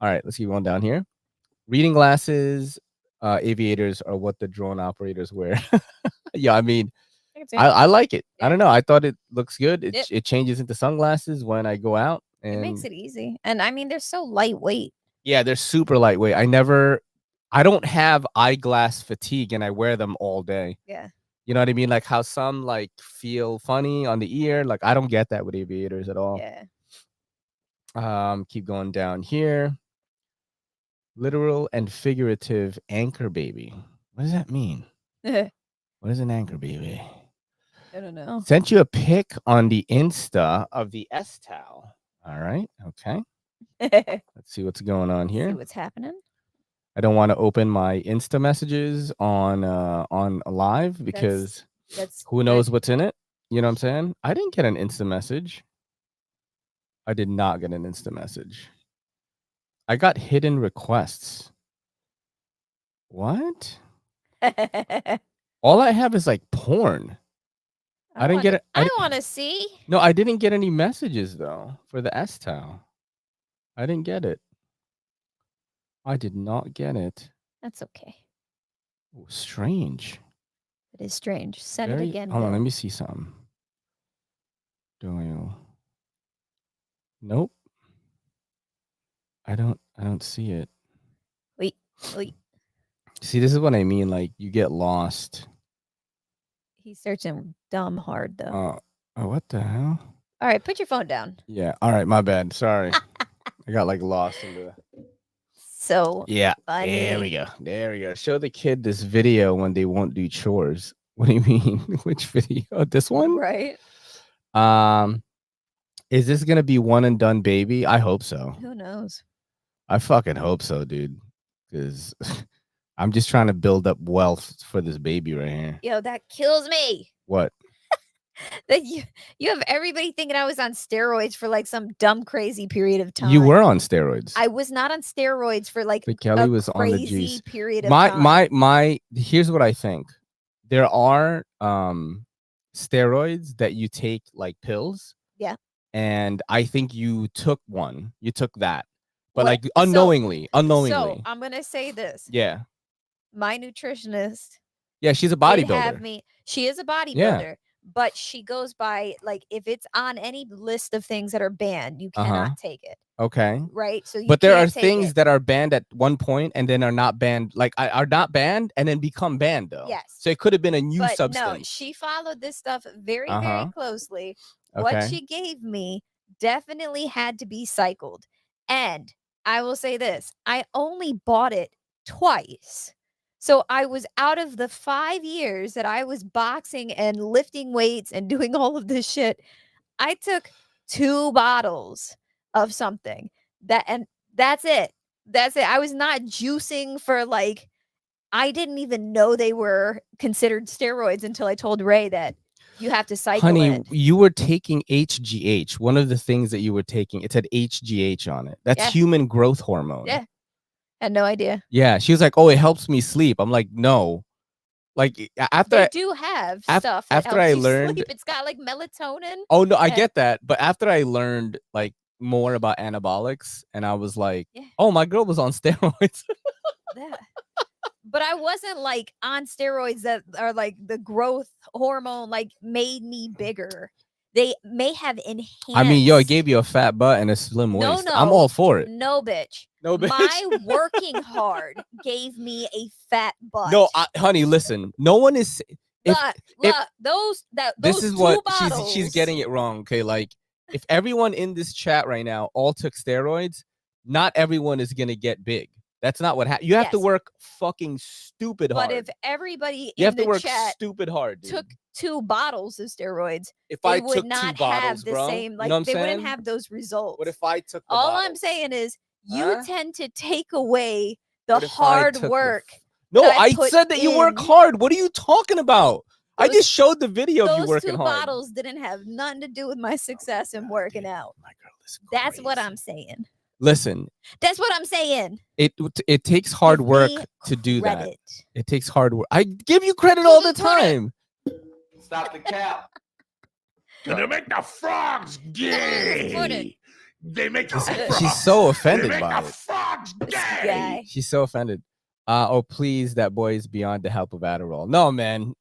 All right, let's keep going down here. Reading glasses, aviators are what the drone operators wear. Yeah, I mean, I like it. I don't know. I thought it looks good. It changes into sunglasses when I go out. And it makes it easy. And I mean, they're so lightweight. Yeah, they're super lightweight. I don't have eyeglass fatigue and I wear them all day. Yeah. You know what I mean? Like how some like feel funny on the ear. Like I don't get that with aviators at all. Yeah. Keep going down here. Literal and figurative anchor baby. What does that mean? What is an anchor baby? I don't know. Sent you a pic on the Insta of the S towel. All right. Okay. Let's see what's going on here. See what's happening. I don't want to open my Insta messages on a live because that's who knows what's in it. You know what I'm saying? I didn't get an Insta message. I did not get an Insta message. I got hidden requests. What? All I have is like porn. I didn't get it. I want to see. No, I didn't get any messages though for the S towel. I didn't get it. I did not get it. That's okay. Oh, strange. It is strange. Send it again. Hold on, let me see something. Nope. I don't see it. Wait. See, this is what I mean. Like you get lost. He's searching dumb hard though. Oh, what the hell? All right, put your phone down. Yeah. All right, my bad. Sorry. I got like lost in the. So yeah. funny. There we go. Show the kid this video when they won't do chores. What do you mean? Which video? This one? Right. Is this gonna be one and done, baby? I hope so. Who knows? I fucking hope so, dude. Because I'm just trying to build up wealth for this baby right here. Yo, that kills me. What? That you have everybody thinking I was on steroids for like some dumb crazy period of time. You were on steroids. I was not on steroids for like but Kelly was crazy on the juice. Period of time. My here's what I think. There are steroids that you take like pills. Yeah. And I think you took one. You took that. But like unknowingly. So I'm gonna say this. Yeah. My nutritionist. Yeah, she's a bodybuilder. She is a bodybuilder. Yeah. But she goes by like if it's on any list of things that are banned, you cannot take it. Okay. Right. So but there are things that are banned at one point and then are not banned, like are not banned and then become banned though. Yes. So it could have been a new substance. No, she followed this stuff very, very closely. What she gave me definitely had to be cycled. And I will say this, I only bought it twice. So I was out of the 5 years that I was boxing and lifting weights and doing all of this shit. I took 2 bottles of something and that's it. That's it. I was not juicing for like, I didn't even know they were considered steroids until I told Ray that you have to cycle Honey, you were taking HGH. One of the things that you were taking, it said HGH on it. That's human growth hormone. Yeah. Had no idea. Yeah. She was like, oh, it helps me sleep. I'm like, no. Like after they do have stuff that after I helps learned sleep. It's got like melatonin. Oh no, I get that. But after I learned like more about anabolics and I was like, oh, my girl was on steroids. Yeah. But I wasn't like on steroids that are like the growth hormone, like made me bigger. They may have enhanced. I mean, yo, it gave you a fat butt and a slim waist. I'm all for it. No, bitch. No, bitch. My working hard gave me a fat butt. No, honey, listen. No one is. Look, those this is 2 what bottles, she's getting it wrong. Okay, like if everyone in this chat right now all took steroids, not everyone is gonna get big. That's not what happened. You have to work fucking stupid hard. But if everybody you in have to the work chat stupid hard, dude. took 2 bottles of steroids, if they I would took not 2 bottles, have the bro, same. Like you know what I'm they saying? wouldn't have those results. What if I took? The All bottles? I'm saying is you tend to take away the What if I hard took work. No, I said that you work hard. What are you talking about? I just showed the video of you working hard. Those 2 bottles didn't have nothing to do with my success in working out. My girl is That's what I'm saying. Listen, That's what I'm saying. it takes hard Give work me to do that. credit. It takes hard work. I give you credit all the time. Stop the cap. They make the frogs gay. They make the frogs. She's so offended They make by the it. frogs This gay. guy. She's so offended. Oh, please, that boy is beyond the help of Adderall. No, man.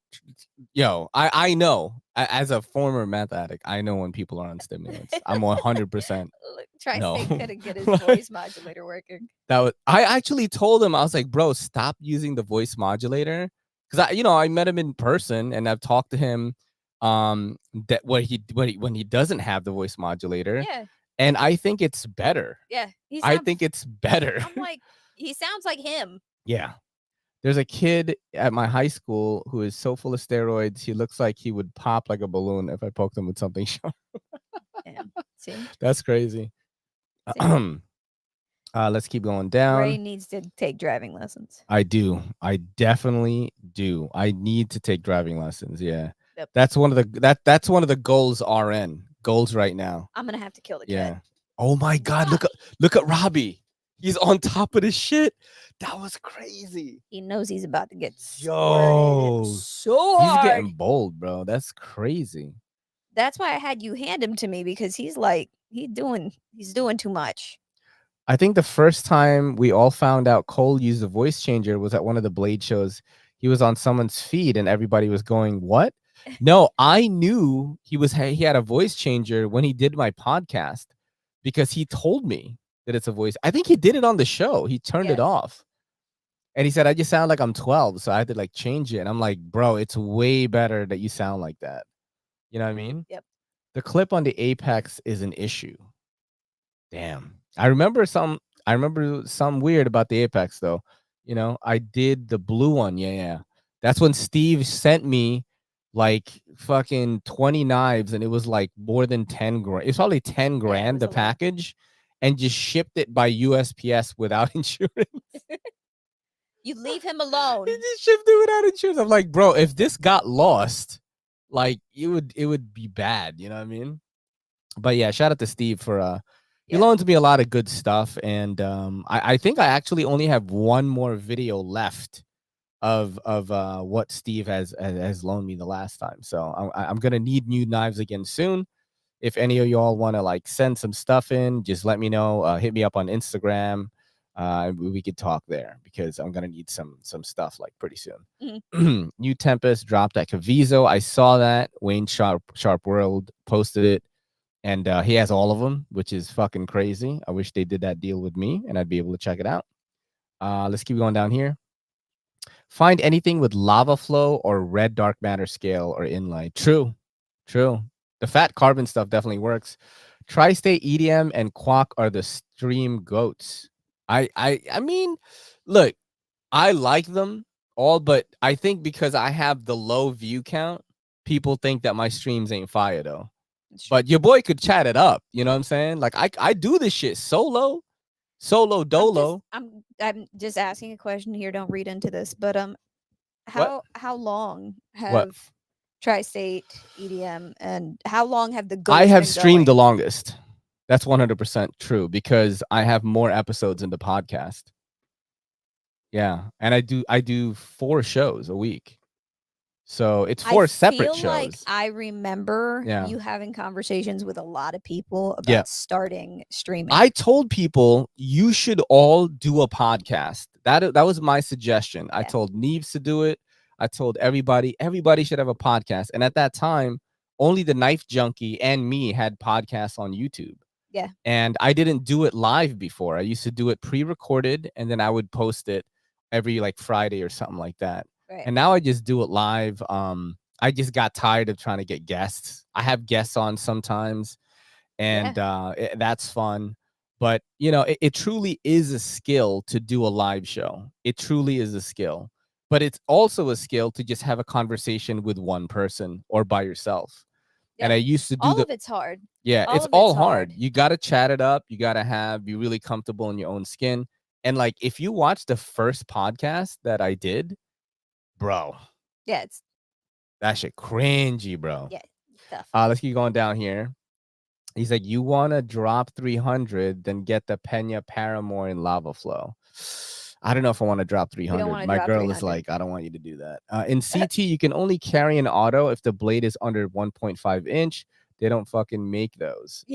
Yo, I know. As a former meth addict, I know when people are on stimulants. I'm 100%. Look, Tri-State No. couldn't get his voice modulator working. I actually told him, I was like, bro, stop using the voice modulator. Because I met him in person and I've talked to him that when he doesn't have the voice modulator. Yeah. And I think it's better. Yeah. I think it's better. I'm like, he sounds like him. Yeah. There's a kid at my high school who is so full of steroids, he looks like he would pop like a balloon if I poked him with something sharp. Damn. See? That's crazy. See? Let's keep going down. Ray needs to take driving lessons. I do. I definitely do. I need to take driving lessons. Yeah. Yep. That's one of the goals goals right now. I'm gonna have to kill the cat. Yeah. Oh my God. Look at Robbie. He's on top of this shit. That was crazy. He knows he's about to get Yo, squirted so he's hard. getting bold, bro. That's crazy. That's why I had you hand him to me, because he's doing too much. I think the first time we all found out Cole used a voice changer was at one of the Blade shows. He was on someone's feed and everybody was going, "What?" No, I knew he had a voice changer when he did my podcast because he told me that it's a voice. I think he did it on the show. He turned it off. And he said, "I just sound like I'm 12, so I had to like change it." And I'm like, "Bro, it's way better that you sound like that." You know what I mean? Yep. The clip on the Apex is an issue. Damn. I remember some weird about the Apex though. I did the blue one. Yeah. That's when Steve sent me like fucking 20 knives and it was like more than 10 grand. It's probably 10 grand the package and just shipped it by USPS without insurance. You leave him alone. He just shipped it without insurance. I'm like, bro, if this got lost, like it would be bad. You know what I mean? But yeah, shout out to Steve for he loans me a lot of good stuff. And I think I actually only have one more video left of what Steve has loaned me the last time. So I'm gonna need new knives again soon. If any of y'all want to like send some stuff in, just let me know. Hit me up on Instagram. We could talk there because I'm gonna need some stuff like pretty soon. Mm-hmm. New Tempest dropped at Cavizo. I saw that. Wayne Sharp World posted it, and he has all of them, which is fucking crazy. I wish they did that deal with me, and I'd be able to check it out. Let's keep going down here. Find anything with lava flow or red dark matter scale or inlay. True. The fat carbon stuff definitely works. Tri-State EDM and Quack are the stream goats. I mean, look, I like them all, but I think because I have the low view count, people think that my streams ain't fire though. But your boy could chat it up. You know what I'm saying? Like I do this shit solo dolo. I'm just asking a question here. Don't read into this, but how long have Tri-State EDM and how long have the goats I have been streamed the going? longest. That's 100% true because I have more episodes in the podcast. Yeah, and I do 4 shows a week. So it's 4 separate shows. Like I remember you having conversations with a lot of people about starting streaming. I told people you should all do a podcast. That was my suggestion. I told Neves to do it. I told everybody should have a podcast. And at that time, only the Knife Junkie and me had podcasts on YouTube. Yeah. And I didn't do it live before. I used to do it pre-recorded and then I would post it every like Friday or something like that. Right. And now I just do it live. I just got tired of trying to get guests. I have guests on sometimes and that's fun. But, it truly is a skill to do a live show. It truly is a skill. But it's also a skill to just have a conversation with one person or by yourself. Yeah. And I used to do all of it's hard. Yeah, it's all hard. You got to chat it up. You got to be really comfortable in your own skin. And like, if you watch the first podcast that I did, bro. Yeah, that shit cringy, bro. Yeah, tough. Let's keep going down here. He's like, you want to drop 300, then get the Pena Paramore in Lava Flow. I don't know if I want to drop 300. My girl is like, I don't want you to do that. In CT, you can only carry an auto if the blade is under 1.5 inch. They don't fucking make those.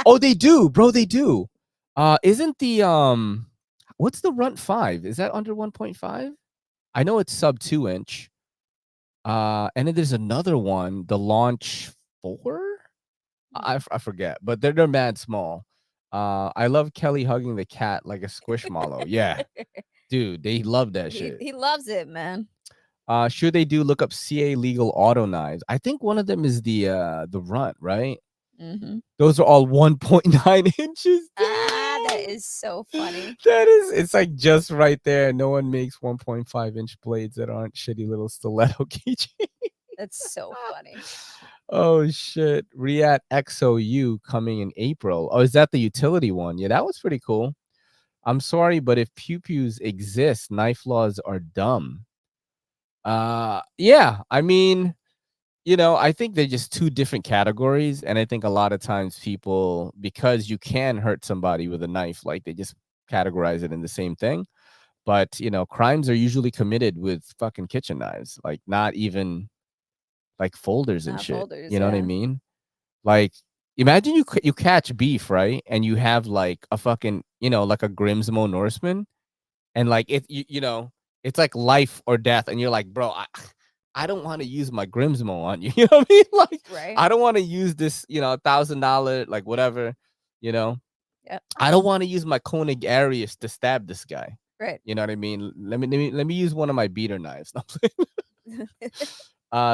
Oh, they do, bro. They do. Isn't the what's the Runt 5? Is that under 1.5? I know it's sub 2 inch. And then there's another one, the Launch 4. I forget, but they're mad small. I love Kelly hugging the cat like a squishmallow. Yeah, dude, they love that shit. He loves it, man. Sure they do. Look up CA legal auto knives. I think one of them is the Runt, right? Mm-hmm. Those are all 1.9 inches. That is so funny. It's like just right there. No one makes 1.5 inch blades that aren't shitty little stiletto keychains. That's so funny. Oh shit. React XOU coming in April. Oh, is that the utility one? Yeah, that was pretty cool. I'm sorry, but if pew-pews exist, knife laws are dumb. Yeah, I mean, I think they're just two different categories. And I think a lot of times people, because you can hurt somebody with a knife, like they just categorize it in the same thing. But, crimes are usually committed with fucking kitchen knives, like not even like folders and shit. You know what I mean? Like, imagine you catch beef, right? And you have like a fucking, like a Grimsmo Norseman, and like it's like life or death, and you're like, bro, I don't want to use my Grimsmo on you. You know what I mean? Like, right. I don't want to use this, $1,000, like whatever, Yep. I don't want to use my Koenig Arius to stab this guy. Right. You know what I mean? Let me use one of my beater knives.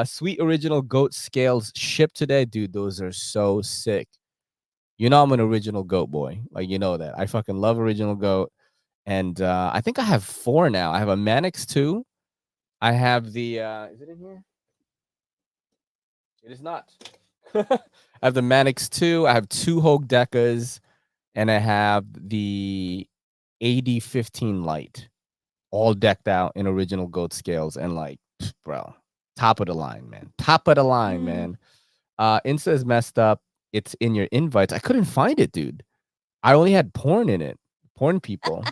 Sweet original goat scales shipped today, dude. Those are so sick. I'm an original goat boy. Like, that. I fucking love original goat. And I think I have 4 now. I have a Mannix 2. I have the is it in here? It is not. I have the Mannix 2. I have 2 Hogue Decas, and I have the AD15 Light, all decked out in original goat scales, and like, bro, top of the line, man. Top of the line, man. Insta is messed up. It's in your invites. I couldn't find it, dude. I only had porn in it. Porn people.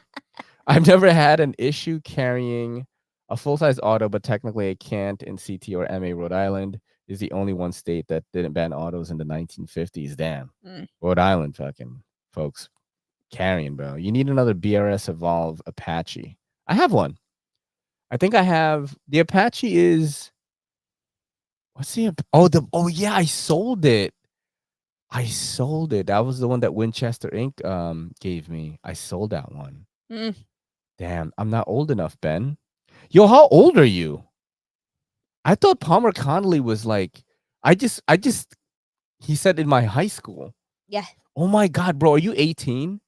I've never had an issue carrying a full-size auto, but technically I can't in CT or MA. Rhode Island is the only one state that didn't ban autos in the 1950s. Damn. Rhode Island fucking folks carrying, bro. You need another BRS Evolve Apache. I have one. I think I have the Apache is what's the oh yeah, I sold it. That was the one that Winchester Inc. Gave me. I sold that one. Damn, I'm not old enough, Ben. Yo, how old are you? I thought Palmer Connolly was like, he said in my high school. Yeah. Oh my God, bro, are you 18?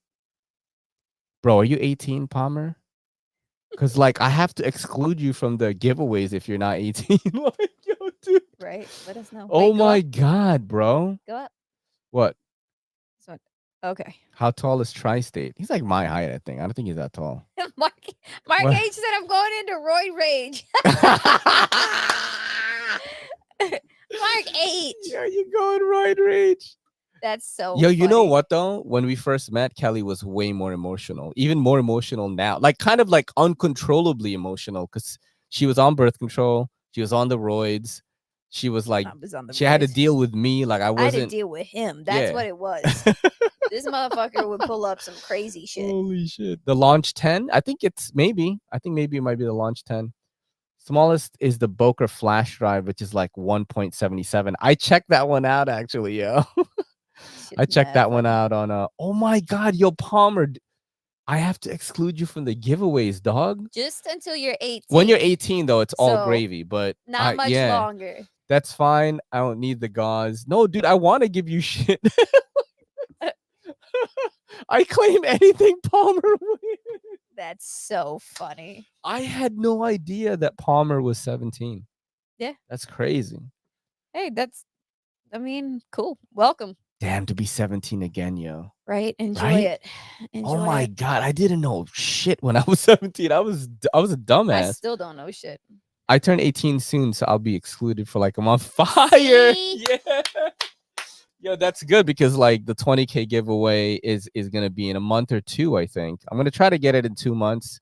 Bro, are you 18, Palmer? Because like I have to exclude you from the giveaways if you're not 18. Like, yo, dude. Right. Let us know. Oh my God, bro. Go up. What? So, okay. How tall is Tri-State? He's like my height, I think. I don't think he's that tall. Mark H said I'm going into roid rage. Mark H. Yeah, you going roid rage. That's so Yo, you know funny. what though? When we first met, Kelly was way more emotional. Even more emotional now. Like kind of like uncontrollably emotional because she was on birth control. She was on the roids. She was like, she had to deal with me. Like I had to deal with him. That's what it was. This motherfucker would pull up some crazy shit. Holy shit. The Launch 10? I think it might be the Launch 10. Smallest is the Boker flash drive, which is like 1.77. I checked that one out actually, yo. I checked that one out on oh my God, yo, Palmer. I have to exclude you from the giveaways, dog. Just until you're 18. When you're 18, though, it's all gravy, but not much longer. That's fine. I don't need the gauze. No, dude, I want to give you shit. I claim anything Palmer wins. That's so funny. I had no idea that Palmer was 17. Yeah. That's crazy. Hey, cool. Welcome. Damn, to be 17 again, yo. Right? Enjoy it. Oh my God, I didn't know shit when I was 17. I was a dumbass. I still don't know shit. I turn 18 soon, so I'll be excluded for like a month. Fire! See? Yeah. Yeah, that's good because like the 20K giveaway is gonna be in a month or two. I think I'm gonna try to get it in 2 months.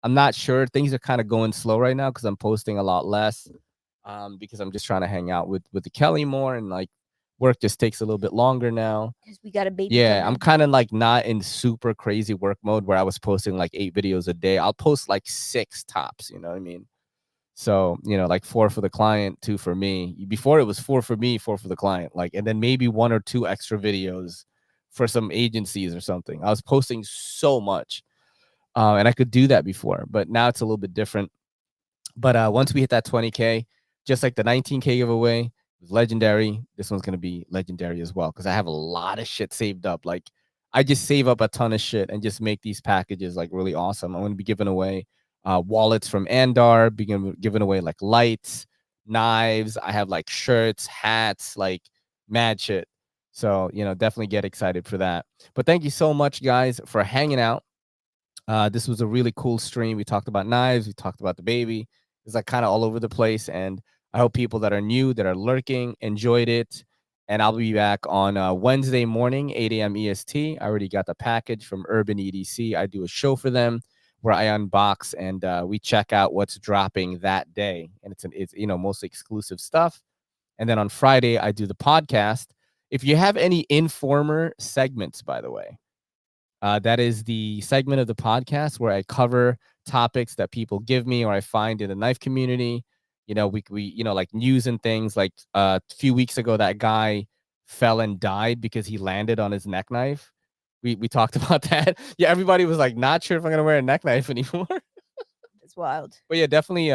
I'm not sure. Things are kind of going slow right now because I'm posting a lot less. Because I'm just trying to hang out with the Kelly more, and like work just takes a little bit longer now. Because we got a baby. Yeah, I'm coming. kind of like not in super crazy work mode where I was posting like 8 videos a day. I'll post like 6 tops. You know what I mean? So, you know, like 4 for the client, 2 for me. Before it was 4 for me, 4 for the client, like, and then maybe 1 or 2 extra videos for some agencies or something. I was posting so much, and I could do that before, but now it's a little bit different. But once we hit that 20K, just like the 19K giveaway was legendary, this one's gonna be legendary as well because I have a lot of shit saved up. Like, I just save up a ton of shit and just make these packages like really awesome. I'm gonna be giving away wallets from Andar, giving away like lights, knives. I have like shirts, hats, like mad shit. So, you know, definitely get excited for that. But thank you so much, guys, for hanging out. This was a really cool stream. We talked about knives. We talked about the baby. It's like kind of all over the place. And I hope people that are new, that are lurking, enjoyed it. And I'll be back on Wednesday morning, 8 a.m. EST. I already got the package from Urban EDC. I do a show for them where I unbox and we check out what's dropping that day. And it's you know, mostly exclusive stuff. And then on Friday, I do the podcast. If you have any Informer segments, by the way, that is the segment of the podcast where I cover topics that people give me or I find in the knife community. You know, we you know, like news and things. Like a few weeks ago, that guy fell and died because he landed on his neck knife. We talked about that. Yeah, everybody was like, not sure if I'm gonna wear a neck knife anymore. It's wild. But yeah, definitely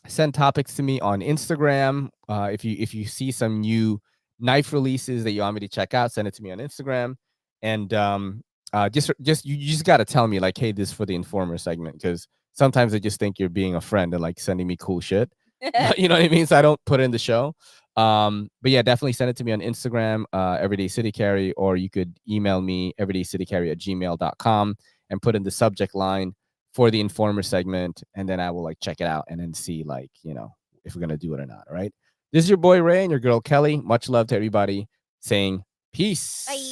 send topics to me on Instagram. If you see some new knife releases that you want me to check out, send it to me on Instagram. And you just got to tell me like, hey, this is for the Informer segment, because sometimes I just think you're being a friend and like sending me cool shit. You know what I mean? So I don't put it in the show. But yeah, definitely send it to me on Instagram, Everyday City Carry, or you could email me everydaycitycarry@gmail.com and put in the subject line for the Informer segment, and then I will like check it out and then see like, you know, if we're gonna do it or not. All right. This is your boy Ray and your girl Kelly. Much love to everybody. Saying peace. Bye.